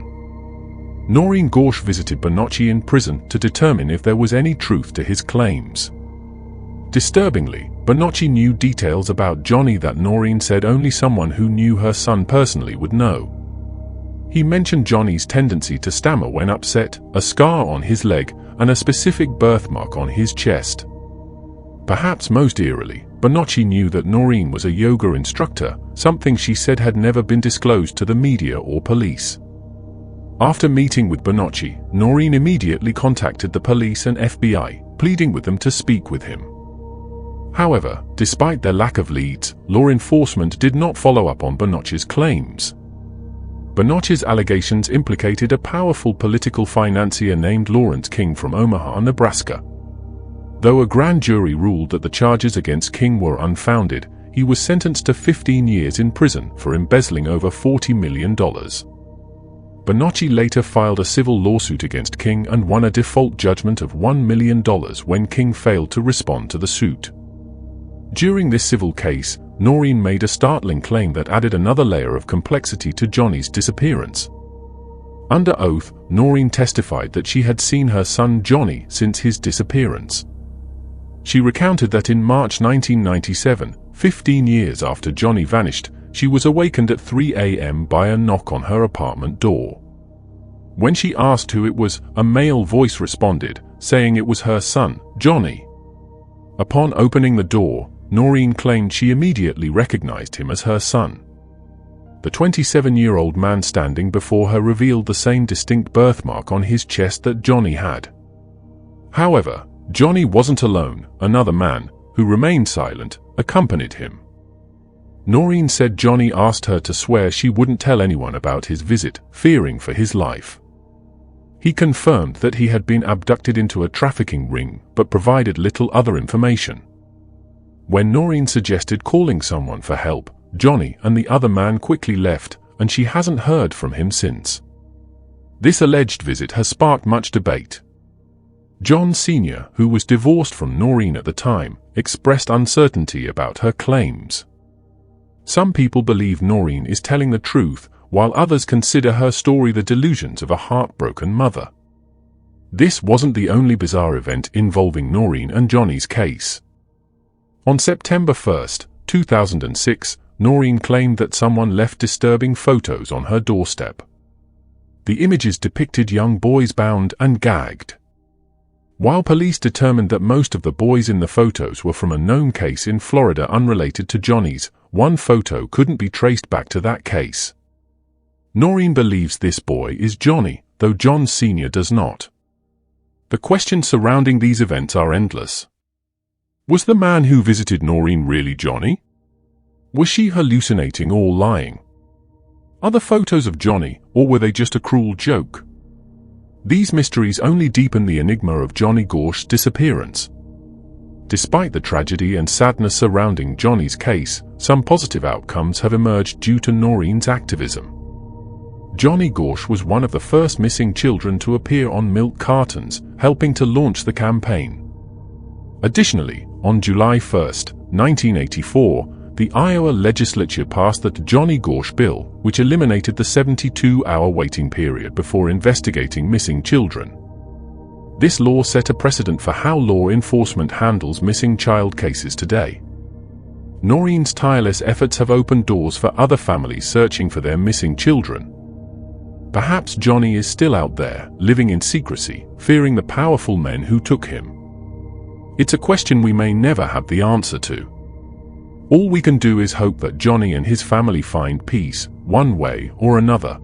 Noreen Gorsh visited Bonacci in prison to determine if there was any truth to his claims. Disturbingly, Bonacci knew details about Johnny that Noreen said only someone who knew her son personally would know. He mentioned Johnny's tendency to stammer when upset, a scar on his leg, and a specific birthmark on his chest. Perhaps most eerily, Bonacci knew that Noreen was a yoga instructor, something she said had never been disclosed to the media or police. After meeting with Bonacci, Noreen immediately contacted the police and FBI, pleading with them to speak with him. However, despite their lack of leads, law enforcement did not follow up on Bonacci's claims. Bonacci's allegations implicated a powerful political financier named Lawrence King from Omaha, Nebraska. Though a grand jury ruled that the charges against King were unfounded, he was sentenced to 15 years in prison for embezzling over $40 million. Bonacci later filed a civil lawsuit against King and won a default judgment of $1 million when King failed to respond to the suit. During this civil case, Noreen made a startling claim that added another layer of complexity to Johnny's disappearance. Under oath, Noreen testified that she had seen her son Johnny since his disappearance. She recounted that in March 1997, 15 years after Johnny vanished, she was awakened at 3 a.m. by a knock on her apartment door. When she asked who it was, a male voice responded, saying it was her son, Johnny. Upon opening the door, Noreen claimed she immediately recognized him as her son. The 27-year-old man standing before her revealed the same distinct birthmark on his chest that Johnny had. However, Johnny wasn't alone. Another man, who remained silent, accompanied him. Noreen said Johnny asked her to swear she wouldn't tell anyone about his visit, fearing for his life. He confirmed that he had been abducted into a trafficking ring, but provided little other information. When Noreen suggested calling someone for help, Johnny and the other man quickly left, and she hasn't heard from him since. This alleged visit has sparked much debate. John Sr., who was divorced from Noreen at the time, expressed uncertainty about her claims. Some people believe Noreen is telling the truth, while others consider her story the delusions of a heartbroken mother. This wasn't the only bizarre event involving Noreen and Johnny's case. On September 1, 2006, Noreen claimed that someone left disturbing photos on her doorstep. The images depicted young boys bound and gagged. While police determined that most of the boys in the photos were from a known case in Florida unrelated to Johnny's, one photo couldn't be traced back to that case. Noreen believes this boy is Johnny, though John Sr. does not. The questions surrounding these events are endless. Was the man who visited Noreen really Johnny? Was she hallucinating or lying? Are the photos of Johnny, or were they just a cruel joke? These mysteries only deepen the enigma of Johnny Gorsh's disappearance. Despite the tragedy and sadness surrounding Johnny's case, some positive outcomes have emerged due to Noreen's activism. Johnny Gorsh was one of the first missing children to appear on milk cartons, helping to launch the campaign. Additionally, on July 1, 1984, the Iowa legislature passed the Johnny Gorsh Bill, which eliminated the 72-hour waiting period before investigating missing children. This law set a precedent for how law enforcement handles missing child cases today. Noreen's tireless efforts have opened doors for other families searching for their missing children. Perhaps Johnny is still out there, living in secrecy, fearing the powerful men who took him. It's a question we may never have the answer to. All we can do is hope that Johnny and his family find peace, one way or another.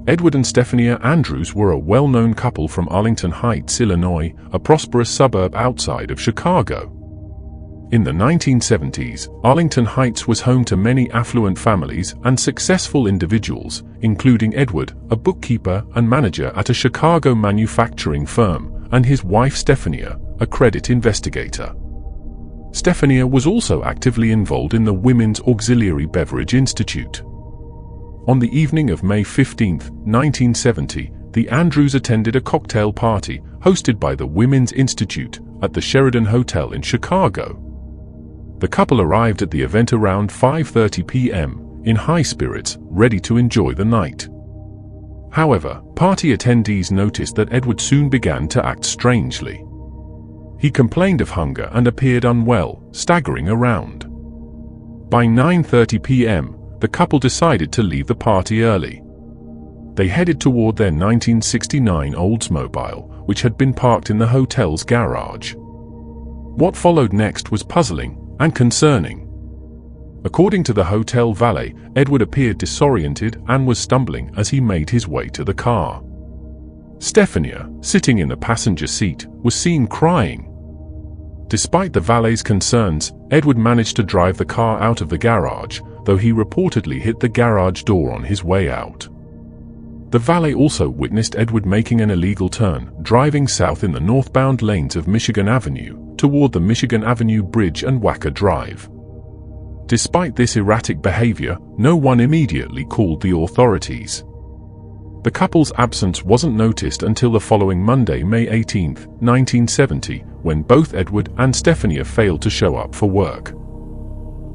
Edward and Stephania Andrews were a well-known couple from Arlington Heights, Illinois, a prosperous suburb outside of Chicago. In the 1970s, Arlington Heights was home to many affluent families and successful individuals, including Edward, a bookkeeper and manager at a Chicago manufacturing firm, and his wife Stephania, a credit investigator. Stephania was also actively involved in the Women's Auxiliary Beverage Institute. On the evening of May 15, 1970, the Andrews attended a cocktail party hosted by the Women's Institute at the Sheridan Hotel in Chicago. The couple arrived at the event around 5:30 p.m., in high spirits, ready to enjoy the night. However, party attendees noticed that Edward soon began to act strangely. He complained of hunger and appeared unwell, staggering around. By 9:30 p.m., the couple decided to leave the party early. They headed toward their 1969 Oldsmobile, which had been parked in the hotel's garage. What followed next was puzzling and concerning. According to the hotel valet, Edward appeared disoriented and was stumbling as he made his way to the car. Stefania, sitting in the passenger seat, was seen crying. Despite the valet's concerns, Edward managed to drive the car out of the garage, though he reportedly hit the garage door on his way out. The valet also witnessed Edward making an illegal turn, driving south in the northbound lanes of Michigan Avenue, toward the Michigan Avenue Bridge and Wacker Drive. Despite this erratic behavior, no one immediately called the authorities. The couple's absence wasn't noticed until the following Monday, May 18, 1970, when both Edward and Stefania failed to show up for work.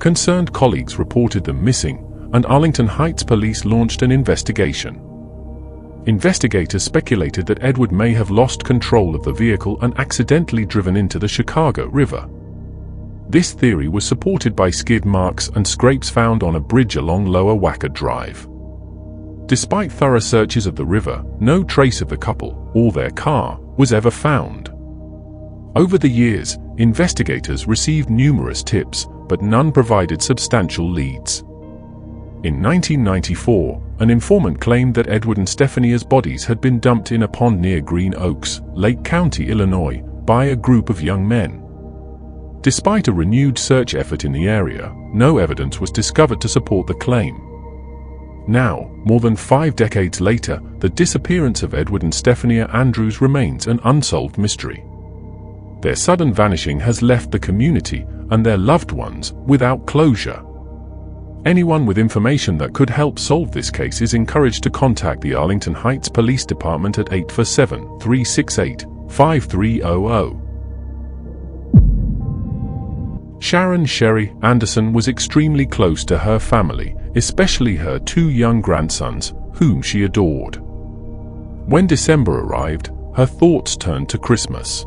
Concerned colleagues reported them missing, and Arlington Heights police launched an investigation. Investigators speculated that Edward may have lost control of the vehicle and accidentally driven into the Chicago River. This theory was supported by skid marks and scrapes found on a bridge along Lower Wacker Drive. Despite thorough searches of the river, no trace of the couple or their car was ever found. Over the years, investigators received numerous tips, but none provided substantial leads. In 1994, an informant claimed that Edward and Stefania's bodies had been dumped in a pond near Green Oaks, Lake County, Illinois, by a group of young men. Despite a renewed search effort in the area, no evidence was discovered to support the claim. Now, more than 5 decades later, the disappearance of Edward and Stefania Andrews remains an unsolved mystery. Their sudden vanishing has left the community and their loved ones without closure. Anyone with information that could help solve this case is encouraged to contact the Arlington Heights Police Department at 847-368-5300. Sharon Sherry Anderson was extremely close to her family, especially her 2 young grandsons, whom she adored. When December arrived, her thoughts turned to Christmas.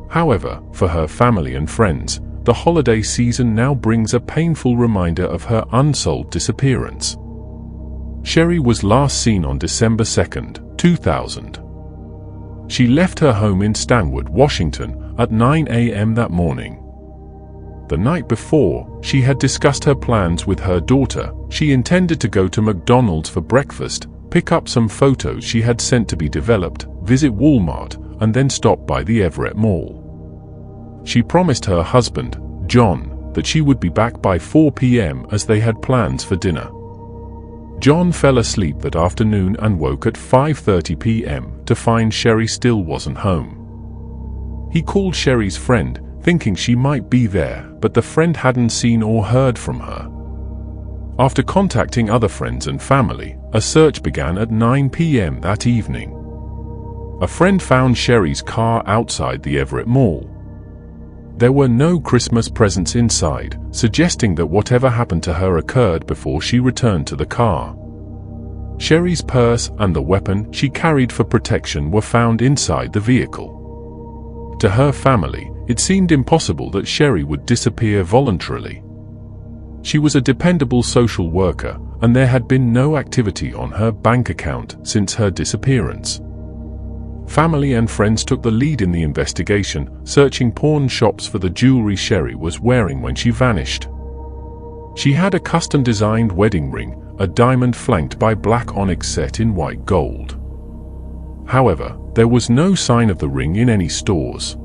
However, for her family and friends, the holiday season now brings a painful reminder of her unsolved disappearance. Sherry was last seen on December 2, 2000. She left her home in Stanwood, Washington, at 9 a.m. that morning. The night before, she had discussed her plans with her daughter. She intended to go to McDonald's for breakfast, pick up some photos she had sent to be developed, visit Walmart, and then stop by the Everett Mall. She promised her husband, John, that she would be back by 4 p.m. as they had plans for dinner. John fell asleep that afternoon and woke at 5:30 p.m. to find Sherry still wasn't home. He called Sherry's friend, thinking she might be there, but the friend hadn't seen or heard from her. After contacting other friends and family, a search began at 9 p.m. that evening. A friend found Sherry's car outside the Everett Mall. There were no Christmas presents inside, suggesting that whatever happened to her occurred before she returned to the car. Sherry's purse and the weapon she carried for protection were found inside the vehicle. To her family, it seemed impossible that Sherry would disappear voluntarily. She was a dependable social worker, and there had been no activity on her bank account since her disappearance. Family and friends took the lead in the investigation, searching pawn shops for the jewelry Sherry was wearing when she vanished. She had a custom-designed wedding ring, a diamond flanked by black onyx set in white gold. However, there was no sign of the ring in any stores.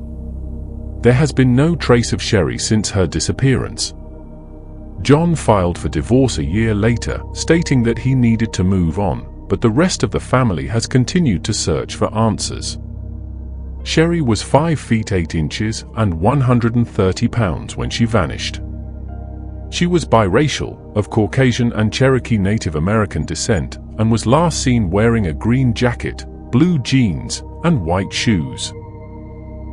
There has been no trace of Sherry since her disappearance. John filed for divorce a year later, stating that he needed to move on, but the rest of the family has continued to search for answers. Sherry was 5 feet 8 inches and 130 pounds when she vanished. She was biracial, of Caucasian and Cherokee Native American descent, and was last seen wearing a green jacket, blue jeans, and white shoes.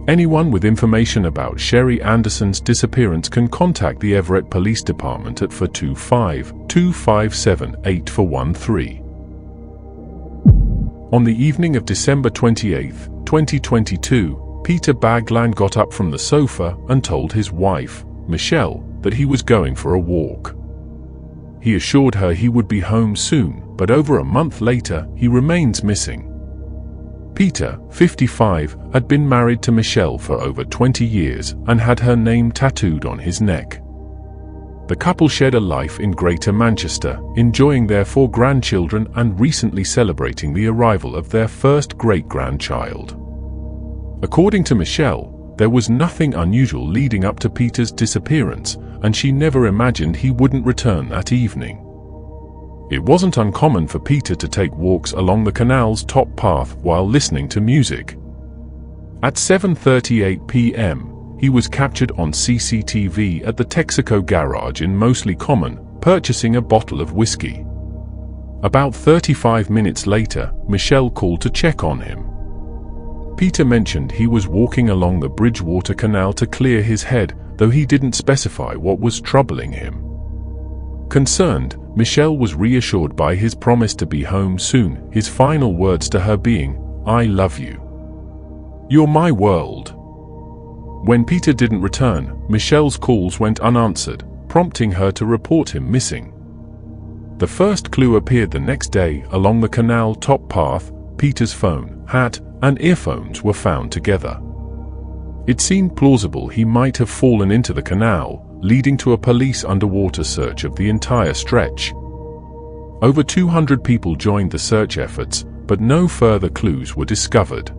Anyone with information about Sherry Anderson's disappearance can contact the Everett Police Department at 425-257-8413. On the evening of December 28, 2022, Peter Bagland got up from the sofa and told his wife, Michelle, that he was going for a walk. He assured her he would be home soon, but over a month later, he remains missing. Peter, 55, had been married to Michelle for over 20 years and had her name tattooed on his neck. The couple shared a life in Greater Manchester, enjoying their 4 grandchildren and recently celebrating the arrival of their first great-grandchild. According to Michelle, there was nothing unusual leading up to Peter's disappearance, and she never imagined he wouldn't return that evening. It wasn't uncommon for Peter to take walks along the canal's top path while listening to music. At 7:38 p.m., he was captured on CCTV at the Texaco garage in Mostly Common, purchasing a bottle of whiskey. About 35 minutes later, Michelle called to check on him. Peter mentioned he was walking along the Bridgewater Canal to clear his head, though he didn't specify what was troubling him. Concerned, Michelle was reassured by his promise to be home soon, his final words to her being, "I love you. You're my world." When Peter didn't return, Michelle's calls went unanswered, prompting her to report him missing. The first clue appeared the next day along the canal top path. Peter's phone, hat, and earphones were found together. It seemed plausible he might have fallen into the canal, leading to a police underwater search of the entire stretch. Over 200 people joined the search efforts, but no further clues were discovered.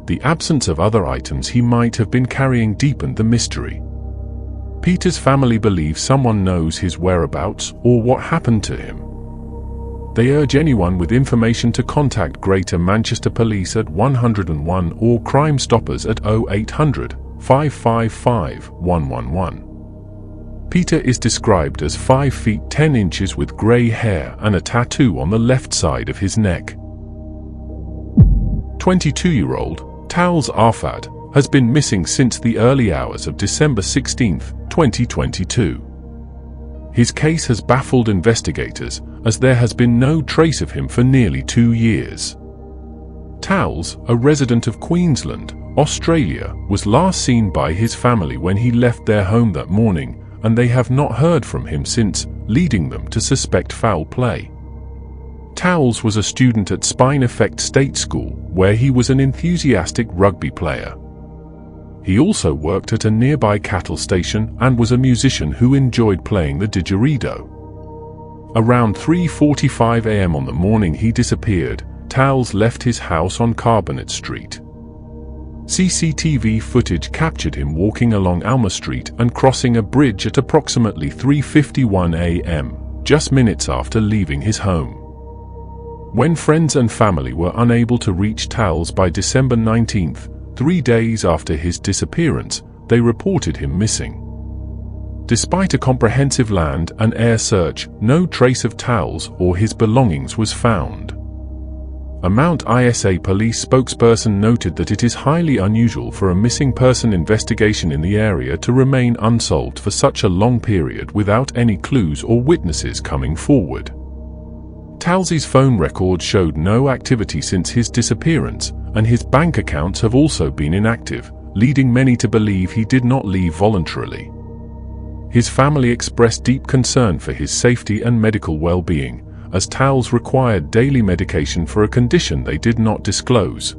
The absence of other items he might have been carrying deepened the mystery. Peter's family believes someone knows his whereabouts or what happened to him. They urge anyone with information to contact Greater Manchester Police at 101 or Crime Stoppers at 0800 555 111. Peter is described as 5 feet 10 inches with grey hair and a tattoo on the left side of his neck. 22-year-old Tals Arfad has been missing since the early hours of December 16, 2022. His case has baffled investigators, as there has been no trace of him for nearly 2 years. Tals, a resident of Queensland, Australia, was last seen by his family when he left their home that morning, and they have not heard from him since, leading them to suspect foul play. Tals was a student at Spine Effect State School, where he was an enthusiastic rugby player. He also worked at a nearby cattle station and was a musician who enjoyed playing the didgeridoo. Around 3:45 a.m. on the morning he disappeared, Tals left his house on Carbonate Street. CCTV footage captured him walking along Alma Street and crossing a bridge at approximately 3:51 a.m., just minutes after leaving his home. When friends and family were unable to reach Tals by December 19th, 3 days after his disappearance, they reported him missing. Despite a comprehensive land and air search, no trace of Tals or his belongings was found. A Mount Isa police spokesperson noted that it is highly unusual for a missing person investigation in the area to remain unsolved for such a long period without any clues or witnesses coming forward. Tals's phone record showed no activity since his disappearance, and his bank accounts have also been inactive, leading many to believe he did not leave voluntarily. His family expressed deep concern for his safety and medical well-being, as Tals required daily medication for a condition they did not disclose.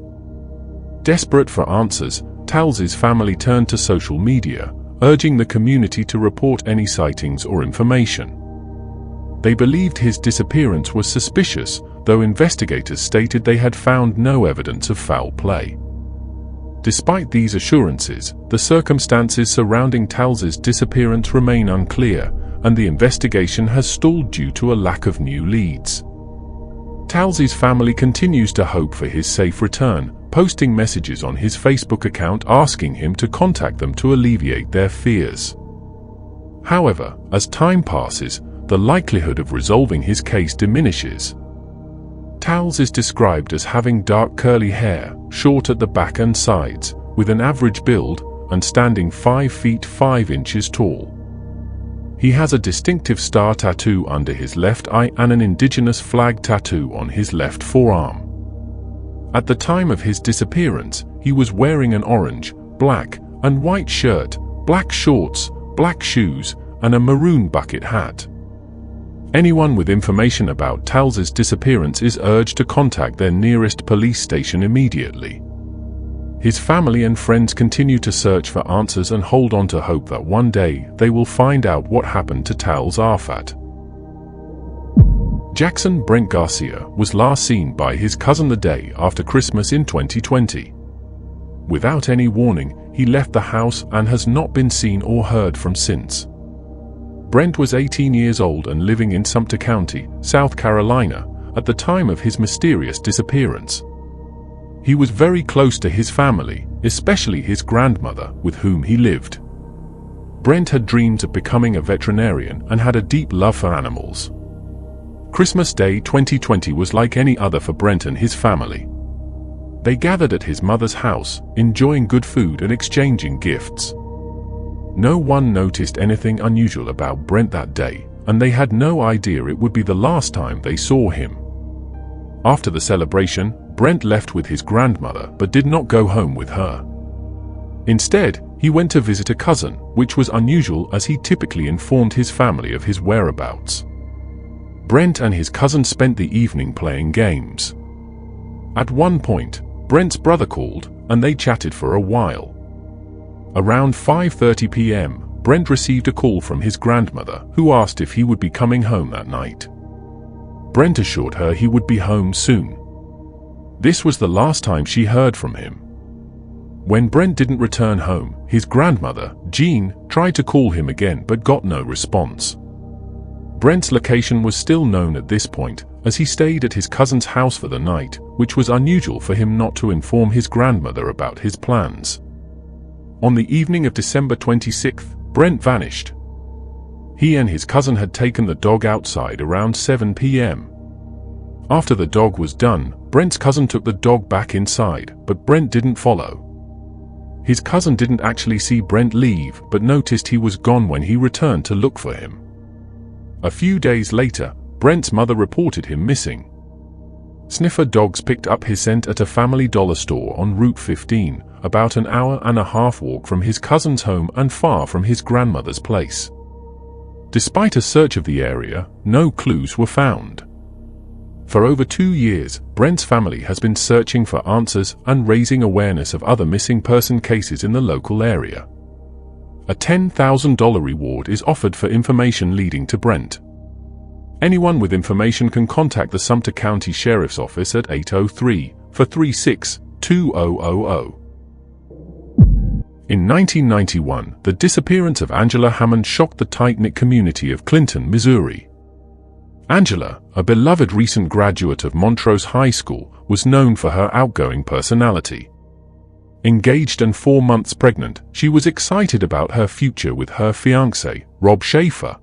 Desperate for answers, Tals's family turned to social media, urging the community to report any sightings or information. They believed his disappearance was suspicious, though investigators stated they had found no evidence of foul play. Despite these assurances, the circumstances surrounding Tals's disappearance remain unclear, and the investigation has stalled due to a lack of new leads. Tals's family continues to hope for his safe return, posting messages on his Facebook account asking him to contact them to alleviate their fears. However, as time passes, the likelihood of resolving his case diminishes. Tals is described as having dark curly hair, short at the back and sides, with an average build, and standing 5 feet 5 inches tall. He has a distinctive star tattoo under his left eye and an indigenous flag tattoo on his left forearm. At the time of his disappearance, he was wearing an orange, black, and white shirt, black shorts, black shoes, and a maroon bucket hat. Anyone with information about Tals's disappearance is urged to contact their nearest police station immediately. His family and friends continue to search for answers and hold on to hope that one day they will find out what happened to Tals Arfat. Jackson Brent Garcia was last seen by his cousin the day after Christmas in 2020. Without any warning, he left the house and has not been seen or heard from since. Brent was 18 years old and living in Sumter County, South Carolina, at the time of his mysterious disappearance. He was very close to his family, especially his grandmother, with whom he lived. Brent had dreams of becoming a veterinarian and had a deep love for animals. Christmas Day 2020 was like any other for Brent and his family. They gathered at his mother's house, enjoying good food and exchanging gifts. No one noticed anything unusual about Brent that day, and they had no idea it would be the last time they saw him. After the celebration, Brent left with his grandmother but did not go home with her. Instead, he went to visit a cousin, which was unusual as he typically informed his family of his whereabouts. Brent and his cousin spent the evening playing games. At one point, Brent's brother called, and they chatted for a while. Around 5:30 p.m., Brent received a call from his grandmother, who asked if he would be coming home that night. Brent assured her he would be home soon. This was the last time she heard from him. When Brent didn't return home, his grandmother, Jean, tried to call him again but got no response. Brent's location was still known at this point, as he stayed at his cousin's house for the night, which was unusual for him not to inform his grandmother about his plans. On the evening of December 26th, Brent vanished. He and his cousin had taken the dog outside around 7 p.m. After the dog was done, Brent's cousin took the dog back inside, but Brent didn't follow. His cousin didn't actually see Brent leave, but noticed he was gone when he returned to look for him. A few days later, Brent's mother reported him missing. Sniffer dogs picked up his scent at a Family Dollar store on Route 15, about an hour-and-a-half walk from his cousin's home and far from his grandmother's place. Despite a search of the area, no clues were found. For over 2 years, Brent's family has been searching for answers and raising awareness of other missing person cases in the local area. A $10,000 reward is offered for information leading to Brent. Anyone with information can contact the Sumter County Sheriff's Office at 803-436-2000. In 1991, the disappearance of Angela Hammond shocked the tight-knit community of Clinton, Missouri. Angela, a beloved recent graduate of Montrose High School, was known for her outgoing personality. Engaged and 4 months pregnant, she was excited about her future with her fiancé, Rob Schaefer.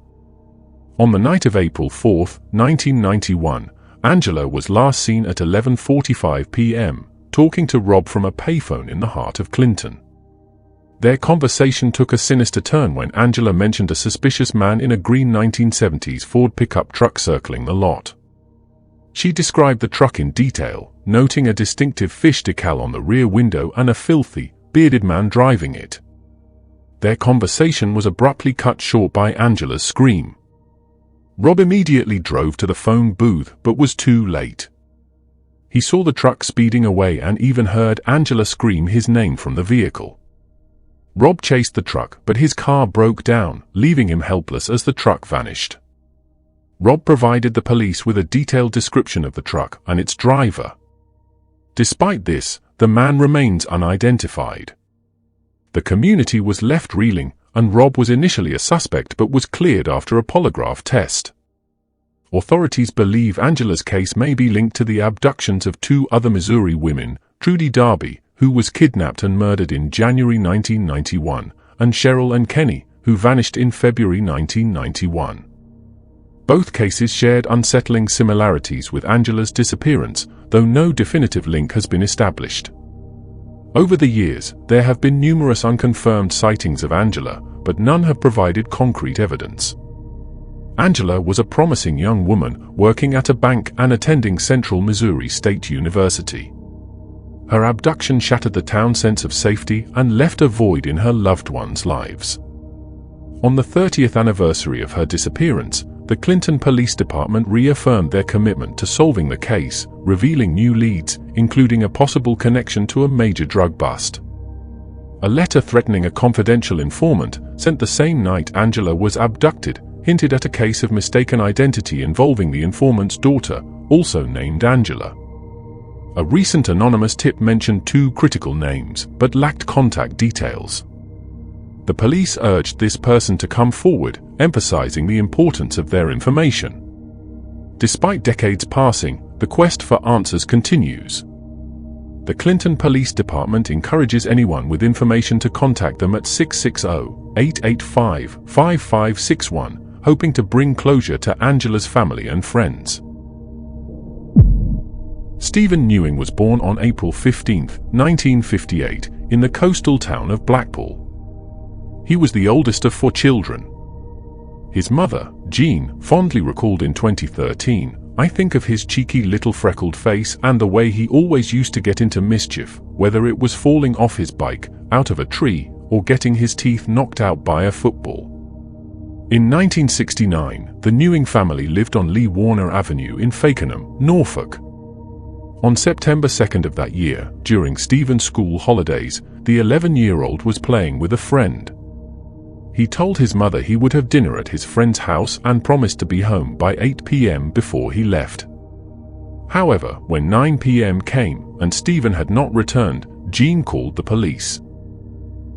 On the night of April 4, 1991, Angela was last seen at 11:45 p.m., talking to Rob from a payphone in the heart of Clinton. Their conversation took a sinister turn when Angela mentioned a suspicious man in a green 1970s Ford pickup truck circling the lot. She described the truck in detail, noting a distinctive fish decal on the rear window and a filthy, bearded man driving it. Their conversation was abruptly cut short by Angela's scream. Rob immediately drove to the phone booth but was too late. He saw the truck speeding away and even heard Angela scream his name from the vehicle. Rob chased the truck, but his car broke down, leaving him helpless as the truck vanished. Rob provided the police with a detailed description of the truck and its driver. Despite this, the man remains unidentified. The community was left reeling, and Rob was initially a suspect but was cleared after a polygraph test. Authorities believe Angela's case may be linked to the abductions of 2 other Missouri women, Trudy Darby, who was kidnapped and murdered in January 1991, and Cheryl and Kenny, who vanished in February 1991. Both cases shared unsettling similarities with Angela's disappearance, though no definitive link has been established. Over the years, there have been numerous unconfirmed sightings of Angela, but none have provided concrete evidence. Angela was a promising young woman working at a bank and attending Central Missouri State University. Her abduction shattered the town's sense of safety and left a void in her loved ones' lives. On the 30th anniversary of her disappearance, the Clinton Police Department reaffirmed their commitment to solving the case, revealing new leads, including a possible connection to a major drug bust. A letter threatening a confidential informant, sent the same night Angela was abducted, hinted at a case of mistaken identity involving the informant's daughter, also named Angela. A recent anonymous tip mentioned 2 critical names, but lacked contact details. The police urged this person to come forward, emphasizing the importance of their information. Despite decades passing, the quest for answers continues. The Clinton Police Department encourages anyone with information to contact them at 660-885-5561, hoping to bring closure to Angela's family and friends. Stephen Newing was born on April 15, 1958, in the coastal town of Blackpool. He was the oldest of 4 children. His mother, Jean, fondly recalled in 2013, "I think of his cheeky little freckled face and the way he always used to get into mischief, whether it was falling off his bike, out of a tree, or getting his teeth knocked out by a football." In 1969, the Newing family lived on Lee Warner Avenue in Fakenham, Norfolk. On September 2nd of that year, during Stephen's school holidays, the 11-year-old was playing with a friend. He told his mother he would have dinner at his friend's house and promised to be home by 8 p.m. before he left. However, when 9 p.m. came and Stephen had not returned, Jean called the police.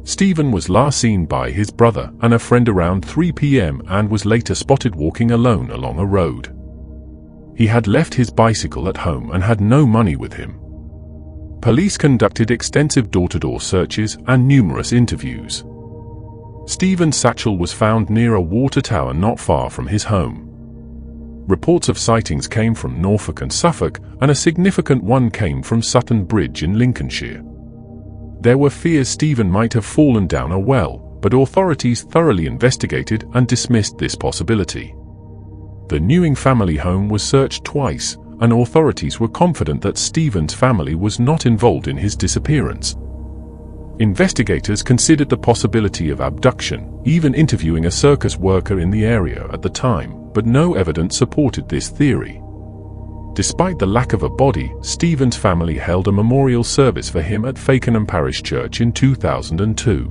Stephen was last seen by his brother and a friend around 3 p.m. and was later spotted walking alone along a road. He had left his bicycle at home and had no money with him. Police conducted extensive door-to-door searches and numerous interviews. Stephen's satchel was found near a water tower not far from his home. Reports of sightings came from Norfolk and Suffolk, and a significant one came from Sutton Bridge in Lincolnshire. There were fears Stephen might have fallen down a well, but authorities thoroughly investigated and dismissed this possibility. The Newing family home was searched twice, and authorities were confident that Stephen's family was not involved in his disappearance. Investigators considered the possibility of abduction, even interviewing a circus worker in the area at the time, but no evidence supported this theory. Despite the lack of a body, Stephen's family held a memorial service for him at Fakenham Parish Church in 2002.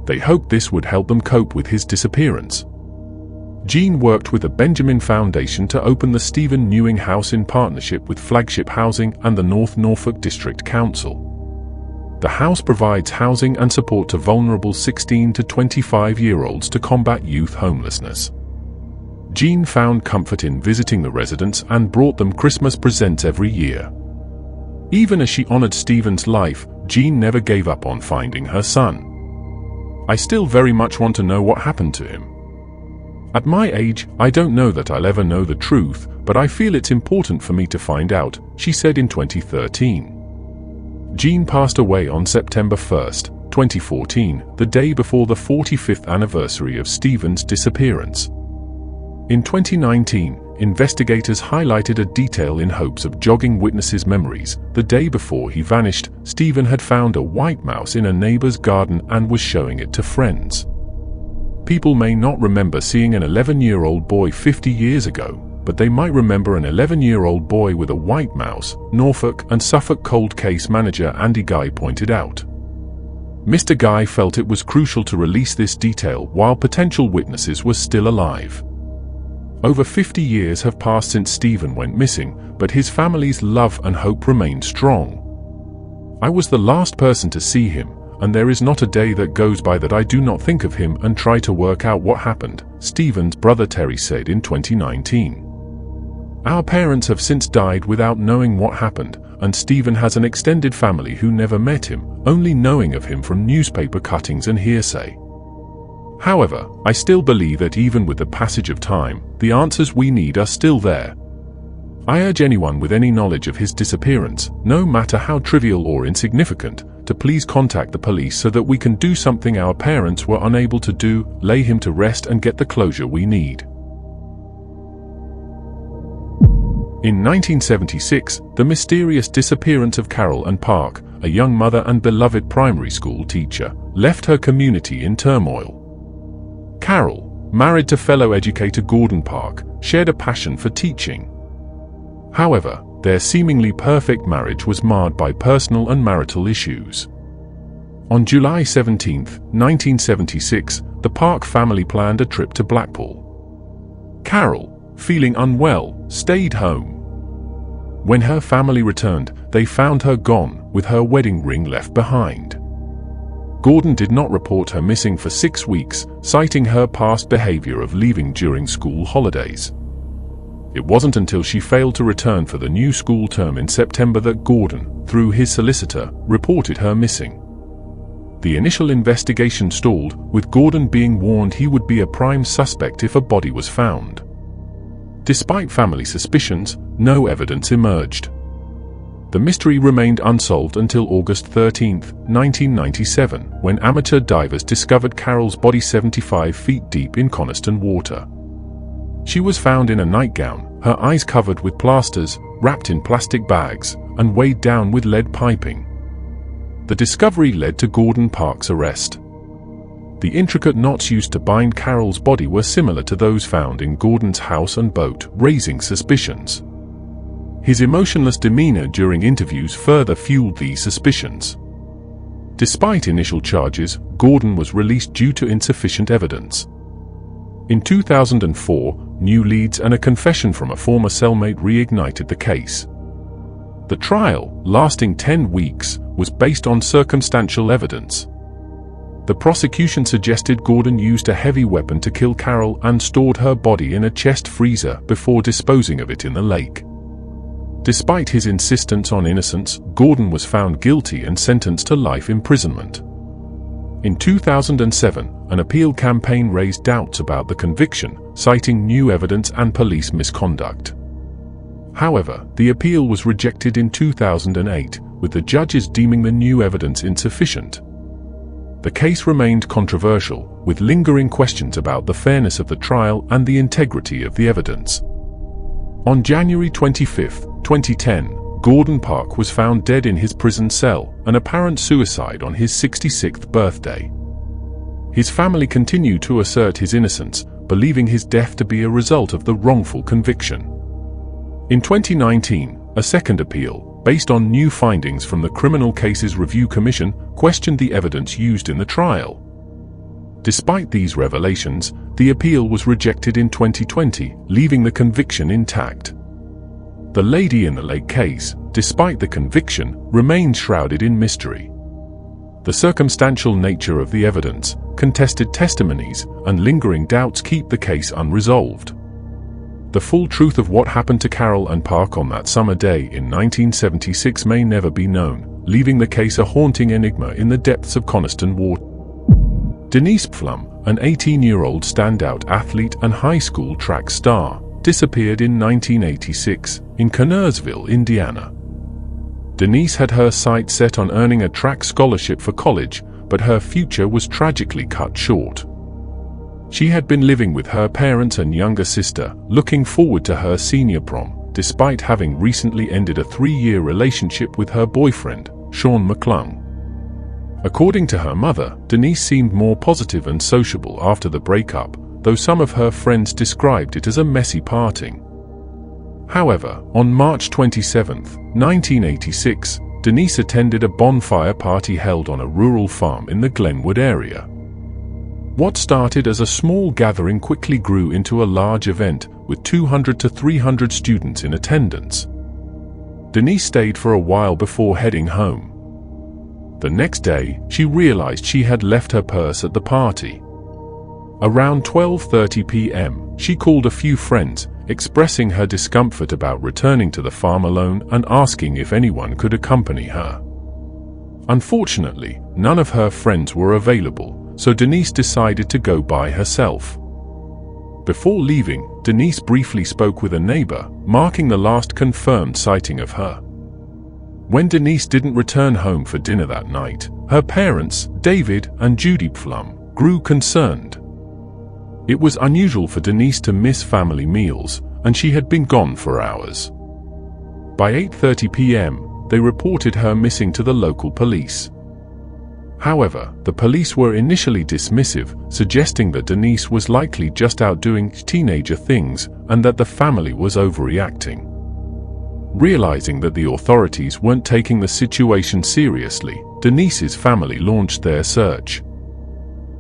They hoped this would help them cope with his disappearance. Jean worked with the Benjamin Foundation to open the Stephen Newing House in partnership with Flagship Housing and the North Norfolk District Council. The house provides housing and support to vulnerable 16 to 25-year-olds to combat youth homelessness. Jean found comfort in visiting the residents and brought them Christmas presents every year. Even as she honored Stephen's life, Jean never gave up on finding her son. "I still very much want to know what happened to him. At my age, I don't know that I'll ever know the truth, but I feel it's important for me to find out," she said in 2013. Jean passed away on September 1, 2014, the day before the 45th anniversary of Stephen's disappearance. In 2019, investigators highlighted a detail in hopes of jogging witnesses' memories. The day before he vanished, Stephen had found a white mouse in a neighbor's garden and was showing it to friends. People may not remember seeing an 11-year-old boy 50 years ago, but they might remember an 11-year-old boy with a white mouse, Norfolk and Suffolk cold case manager Andy Guy pointed out. Mr. Guy felt it was crucial to release this detail while potential witnesses were still alive. Over 50 years have passed since Stephen went missing, but his family's love and hope remain strong. "I was the last person to see him, and there is not a day that goes by that I do not think of him and try to work out what happened," Stephen's brother Terry said in 2019. "Our parents have since died without knowing what happened, and Stephen has an extended family who never met him, only knowing of him from newspaper cuttings and hearsay. However, I still believe that even with the passage of time, the answers we need are still there. I urge anyone with any knowledge of his disappearance, no matter how trivial or insignificant, to please contact the police so that we can do something our parents were unable to do, lay him to rest and get the closure we need." In 1976, the mysterious disappearance of Carol Ann Park, a young mother and beloved primary school teacher, left her community in turmoil. Carol, married to fellow educator Gordon Park, shared a passion for teaching. However, their seemingly perfect marriage was marred by personal and marital issues. On July 17, 1976, the Park family planned a trip to Blackpool. Carol, feeling unwell, stayed home. When her family returned, they found her gone, with her wedding ring left behind. Gordon did not report her missing for 6 weeks, citing her past behavior of leaving during school holidays. It wasn't until she failed to return for the new school term in September that Gordon, through his solicitor, reported her missing. The initial investigation stalled, with Gordon being warned he would be a prime suspect if a body was found. Despite family suspicions, no evidence emerged. The mystery remained unsolved until August 13, 1997, when amateur divers discovered Carol's body 75 feet deep in Coniston water. She was found in a nightgown, her eyes covered with plasters, wrapped in plastic bags, and weighed down with lead piping. The discovery led to Gordon Park's arrest. The intricate knots used to bind Carol's body were similar to those found in Gordon's house and boat, raising suspicions. His emotionless demeanor during interviews further fueled these suspicions. Despite initial charges, Gordon was released due to insufficient evidence. In 2004, new leads and a confession from a former cellmate reignited the case. The trial, lasting 10 weeks, was based on circumstantial evidence. The prosecution suggested Gordon used a heavy weapon to kill Carol and stored her body in a chest freezer before disposing of it in the lake. Despite his insistence on innocence, Gordon was found guilty and sentenced to life imprisonment. In 2007, an appeal campaign raised doubts about the conviction, citing new evidence and police misconduct. However, the appeal was rejected in 2008, with the judges deeming the new evidence insufficient. The case remained controversial, with lingering questions about the fairness of the trial and the integrity of the evidence. On January 25, 2010, Gordon Park was found dead in his prison cell, an apparent suicide on his 66th birthday. His family continued to assert his innocence, believing his death to be a result of the wrongful conviction. In 2019, a second appeal, based on new findings from the Criminal Cases Review Commission, questioned the evidence used in the trial. Despite these revelations, the appeal was rejected in 2020, leaving the conviction intact. The Lady in the Lake case, despite the conviction, remains shrouded in mystery. The circumstantial nature of the evidence, contested testimonies, and lingering doubts keep the case unresolved. The full truth of what happened to Carol and Park on that summer day in 1976 may never be known, leaving the case a haunting enigma in the depths of Coniston water. Denise Pflum, an 18-year-old standout athlete and high school track star, disappeared in 1986 in Connersville, Indiana. Denise had her sights set on earning a track scholarship for college, but her future was tragically cut short. She had been living with her parents and younger sister, looking forward to her senior prom, despite having recently ended a 3-year relationship with her boyfriend, Sean McClung. According to her mother, Denise seemed more positive and sociable after the breakup, though some of her friends described it as a messy parting. However, on March 27, 1986, Denise attended a bonfire party held on a rural farm in the Glenwood area. What started as a small gathering quickly grew into a large event, with 200 to 300 students in attendance. Denise stayed for a while before heading home. The next day, she realized she had left her purse at the party. Around 12:30 p.m., she called a few friends, expressing her discomfort about returning to the farm alone and asking if anyone could accompany her. Unfortunately, none of her friends were available, so Denise decided to go by herself. Before leaving, Denise briefly spoke with a neighbor, marking the last confirmed sighting of her. When Denise didn't return home for dinner that night, her parents, David and Judy Pflum, grew concerned. It was unusual for Denise to miss family meals, and she had been gone for hours. By 8:30 p.m., they reported her missing to the local police. However, the police were initially dismissive, suggesting that Denise was likely just out doing teenager things and that the family was overreacting. Realizing that the authorities weren't taking the situation seriously, Denise's family launched their search.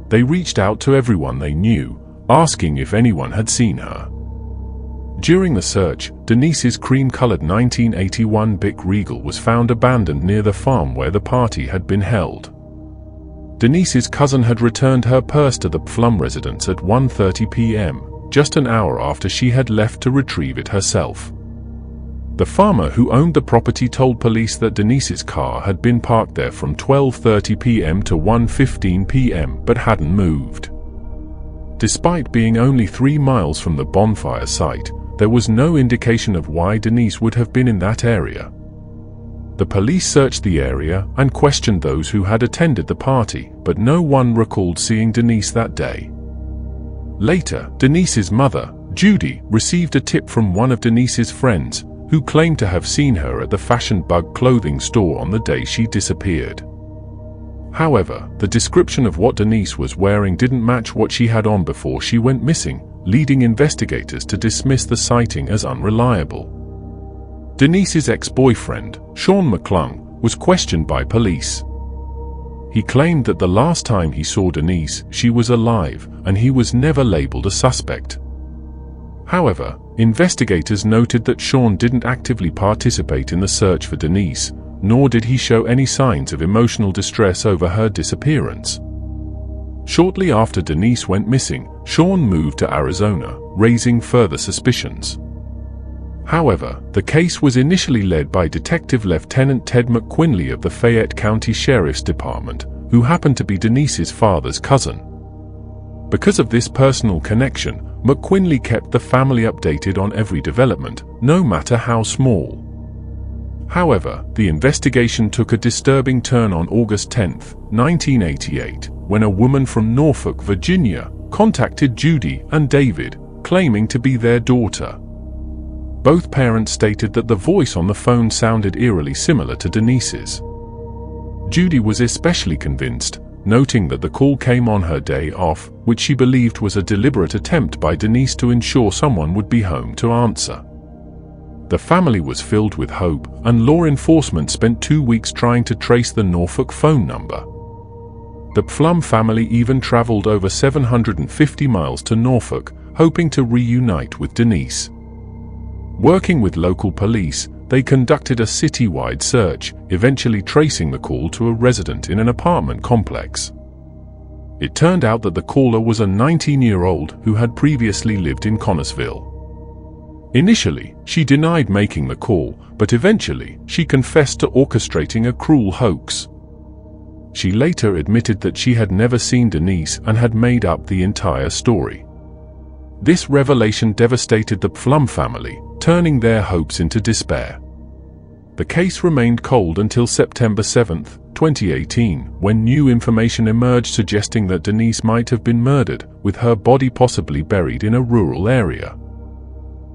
They reached out to everyone they knew, asking if anyone had seen her. During the search, Denise's cream-colored 1981 Bic Regal was found abandoned near the farm where the party had been held. Denise's cousin had returned her purse to the Plum residence at 1:30 p.m., just an hour after she had left to retrieve it herself. The farmer who owned the property told police that Denise's car had been parked there from 12:30 p.m. to 1:15 p.m. but hadn't moved. Despite being only 3 miles from the bonfire site, there was no indication of why Denise would have been in that area. The police searched the area and questioned those who had attended the party, but no one recalled seeing Denise that day. Later, Denise's mother, Judy, received a tip from one of Denise's friends, who claimed to have seen her at the Fashion Bug clothing store on the day she disappeared. However, the description of what Denise was wearing didn't match what she had on before she went missing, leading investigators to dismiss the sighting as unreliable. Denise's ex-boyfriend, Sean McClung, was questioned by police. He claimed that the last time he saw Denise, she was alive, and he was never labeled a suspect. However, investigators noted that Sean didn't actively participate in the search for Denise, nor did he show any signs of emotional distress over her disappearance. Shortly after Denise went missing, Sean moved to Arizona, raising further suspicions. However, the case was initially led by Detective Lieutenant Ted McQuinley of the Fayette County Sheriff's Department, who happened to be Denise's father's cousin. Because of this personal connection, McQuinley kept the family updated on every development, no matter how small. However, the investigation took a disturbing turn on August 10, 1988, when a woman from Norfolk, Virginia, contacted Judy and David, claiming to be their daughter. Both parents stated that the voice on the phone sounded eerily similar to Denise's. Judy was especially convinced, noting that the call came on her day off, which she believed was a deliberate attempt by Denise to ensure someone would be home to answer. The family was filled with hope, and law enforcement spent 2 weeks trying to trace the Norfolk phone number. The Plum family even traveled over 750 miles to Norfolk, hoping to reunite with Denise. Working with local police, they conducted a citywide search, eventually tracing the call to a resident in an apartment complex. It turned out that the caller was a 19-year-old who had previously lived in Connorsville. Initially, she denied making the call, but eventually, she confessed to orchestrating a cruel hoax. She later admitted that she had never seen Denise and had made up the entire story. This revelation devastated the Plum family, turning their hopes into despair. The case remained cold until September 7, 2018, when new information emerged suggesting that Denise might have been murdered, with her body possibly buried in a rural area.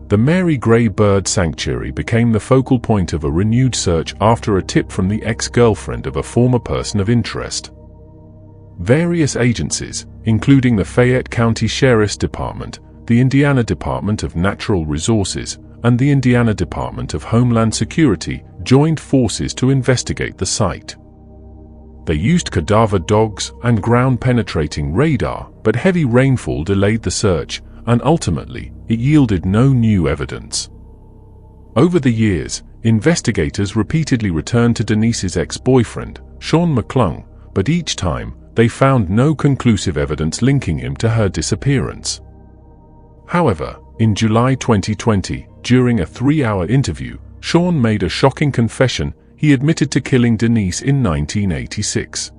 The Mary Gray Bird Sanctuary became the focal point of a renewed search after a tip from the ex-girlfriend of a former person of interest. Various agencies, including the Fayette County Sheriff's Department, the Indiana Department of Natural Resources, and the Indiana Department of Homeland Security, joined forces to investigate the site. They used cadaver dogs and ground-penetrating radar, but heavy rainfall delayed the search, and ultimately, it yielded no new evidence. Over the years, investigators repeatedly returned to Denise's ex-boyfriend, Sean McClung, but each time, they found no conclusive evidence linking him to her disappearance. However, in July 2020, during a 3-hour interview, Sean made a shocking confession. He admitted to killing Denise in 1986.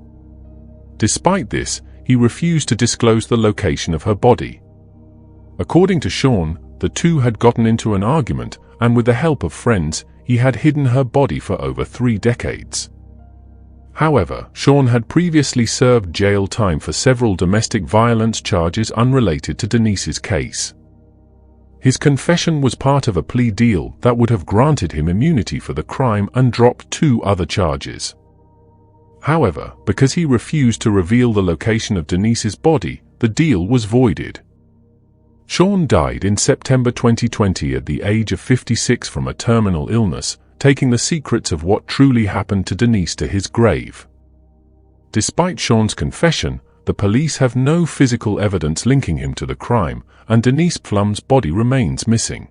Despite this, he refused to disclose the location of her body. According to Sean, the two had gotten into an argument, and with the help of friends, he had hidden her body for over 3 decades. However, Sean had previously served jail time for several domestic violence charges unrelated to Denise's case. His confession was part of a plea deal that would have granted him immunity for the crime and dropped 2 other charges. However, because he refused to reveal the location of Denise's body, the deal was voided. Sean died in September 2020 at the age of 56 from a terminal illness, taking the secrets of what truly happened to Denise to his grave. Despite Sean's confession, the police have no physical evidence linking him to the crime, and Denise Plum's body remains missing.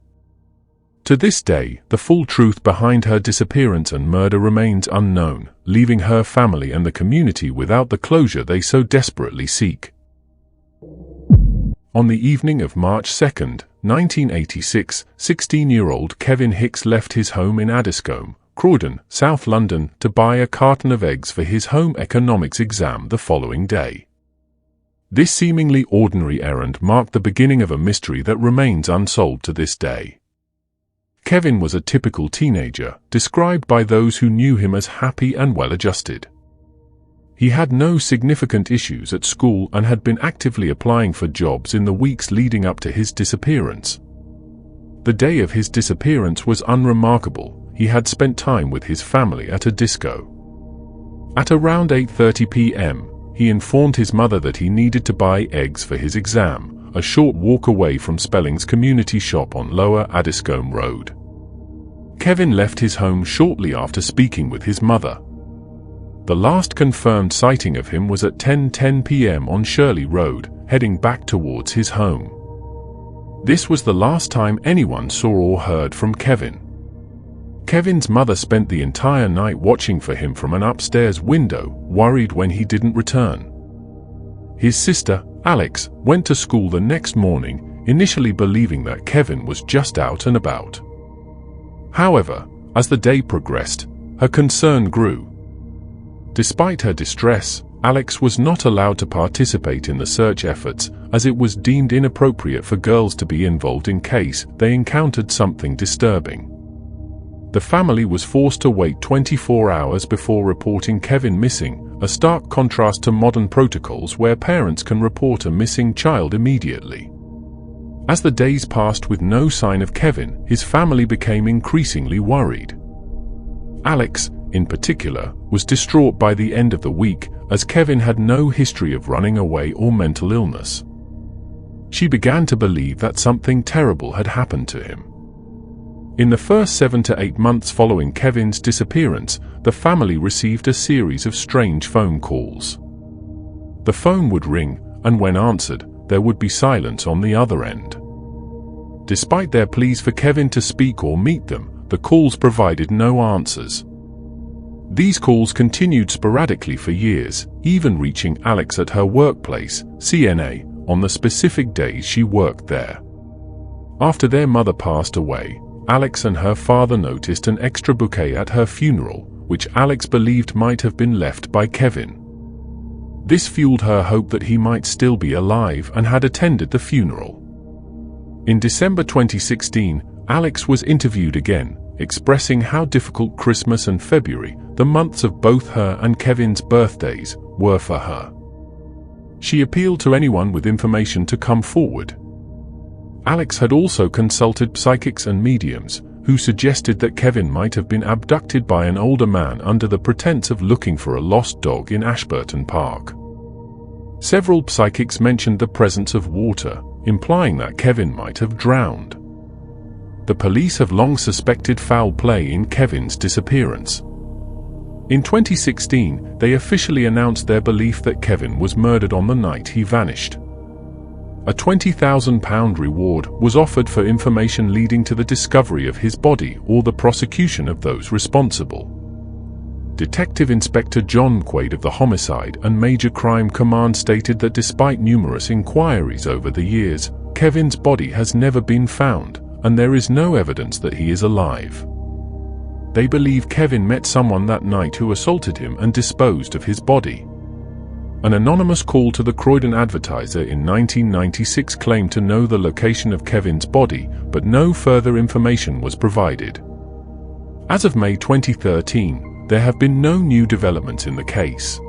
To this day, the full truth behind her disappearance and murder remains unknown, leaving her family and the community without the closure they so desperately seek. On the evening of March 2, 1986, 16-year-old Kevin Hicks left his home in Addiscombe, Croydon, South London, to buy a carton of eggs for his home economics exam the following day. This seemingly ordinary errand marked the beginning of a mystery that remains unsolved to this day. Kevin was a typical teenager, described by those who knew him as happy and well-adjusted. He had no significant issues at school and had been actively applying for jobs in the weeks leading up to his disappearance. The day of his disappearance was unremarkable. He had spent time with his family at a disco. At around 8:30 p.m., he informed his mother that he needed to buy eggs for his exam, a short walk away from Spelling's community shop on Lower Addiscombe Road. Kevin left his home shortly after speaking with his mother. The last confirmed sighting of him was at 10:10 p.m. on Shirley Road, heading back towards his home. This was the last time anyone saw or heard from Kevin. Kevin's mother spent the entire night watching for him from an upstairs window, worried when he didn't return. His sister, Alex, went to school the next morning, initially believing that Kevin was just out and about. However, as the day progressed, her concern grew. Despite her distress, Alex was not allowed to participate in the search efforts, as it was deemed inappropriate for girls to be involved in case they encountered something disturbing. The family was forced to wait 24 hours before reporting Kevin missing, a stark contrast to modern protocols where parents can report a missing child immediately. As the days passed with no sign of Kevin, his family became increasingly worried. Alex, in particular, was distraught by the end of the week, as Kevin had no history of running away or mental illness. She began to believe that something terrible had happened to him. In the first 7 to 8 months following Kevin's disappearance, the family received a series of strange phone calls. The phone would ring, and when answered, there would be silence on the other end. Despite their pleas for Kevin to speak or meet them, the calls provided no answers. These calls continued sporadically for years, even reaching Alex at her workplace, CNA, on the specific days she worked there. After their mother passed away, Alex and her father noticed an extra bouquet at her funeral, which Alex believed might have been left by Kevin. This fueled her hope that he might still be alive and had attended the funeral. In December 2016, Alex was interviewed again, expressing how difficult Christmas and February, the months of both her and Kevin's birthdays, were for her. She appealed to anyone with information to come forward. Alex had also consulted psychics and mediums, who suggested that Kevin might have been abducted by an older man under the pretense of looking for a lost dog in Ashburton Park. Several psychics mentioned the presence of water, implying that Kevin might have drowned. The police have long suspected foul play in Kevin's disappearance. In 2016, they officially announced their belief that Kevin was murdered on the night he vanished. A £20,000 reward was offered for information leading to the discovery of his body or the prosecution of those responsible. Detective Inspector John Quaid of the Homicide and Major Crime Command stated that despite numerous inquiries over the years, Kevin's body has never been found, and there is no evidence that he is alive. They believe Kevin met someone that night who assaulted him and disposed of his body. An anonymous call to the Croydon Advertiser in 1996 claimed to know the location of Kevin's body, but no further information was provided. As of May 2013, there have been no new developments in the case.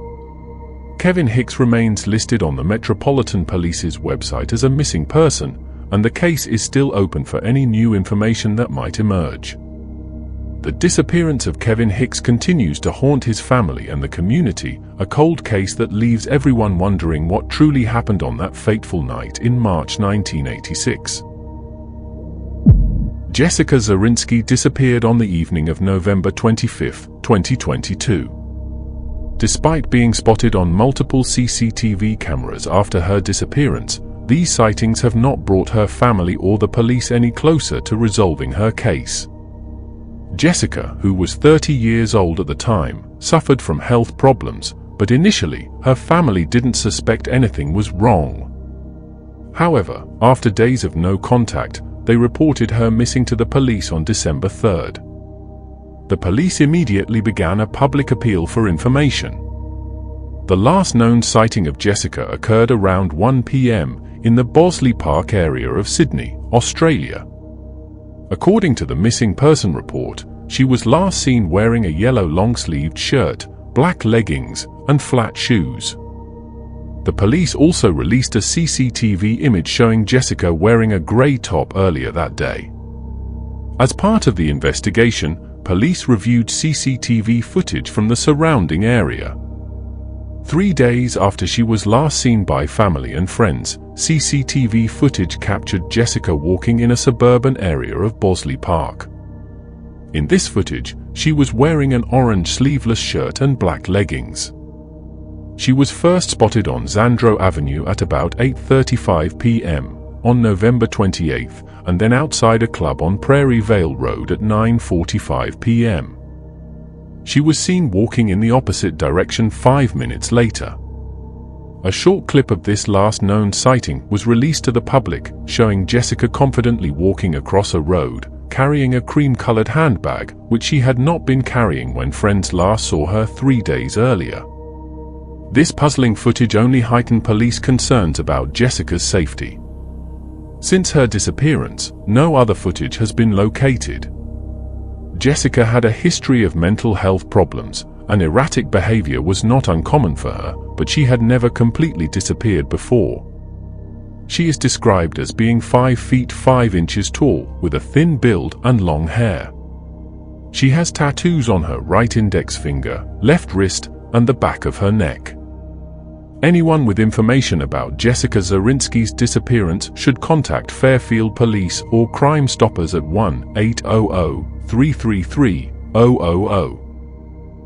Kevin Hicks remains listed on the Metropolitan Police's website as a missing person, and the case is still open for any new information that might emerge. The disappearance of Kevin Hicks continues to haunt his family and the community, a cold case that leaves everyone wondering what truly happened on that fateful night in March 1986. Jessica Zarinsky disappeared on the evening of November 25, 2022. Despite being spotted on multiple CCTV cameras after her disappearance, these sightings have not brought her family or the police any closer to resolving her case. Jessica, who was 30 years old at the time, suffered from health problems, but initially, her family didn't suspect anything was wrong. However, after days of no contact, they reported her missing to the police on December 3rd. The police immediately began a public appeal for information. The last known sighting of Jessica occurred around 1 p.m. in the Bosley Park area of Sydney, Australia. According to the missing person report, she was last seen wearing a yellow long-sleeved shirt, black leggings, and flat shoes. The police also released a CCTV image showing Jessica wearing a grey top earlier that day. As part of the investigation, police reviewed CCTV footage from the surrounding area. 3 days after she was last seen by family and friends, CCTV footage captured Jessica walking in a suburban area of Bosley Park. In this footage, she was wearing an orange sleeveless shirt and black leggings. She was first spotted on Zandro Avenue at about 8:35 p.m. on November 28th, and then outside a club on Prairie Vale Road at 9:45 p.m. She was seen walking in the opposite direction 5 minutes later. A short clip of this last known sighting was released to the public, showing Jessica confidently walking across a road, carrying a cream-colored handbag, which she had not been carrying when friends last saw her 3 days earlier. This puzzling footage only heightened police concerns about Jessica's safety. Since her disappearance, no other footage has been located. Jessica had a history of mental health problems, and erratic behavior was not uncommon for her, but she had never completely disappeared before. She is described as being 5 feet 5 inches tall, with a thin build and long hair. She has tattoos on her right index finger, left wrist, and the back of her neck. Anyone with information about Jessica Zarinsky's disappearance should contact Fairfield Police or Crime Stoppers at 1-800-333-000.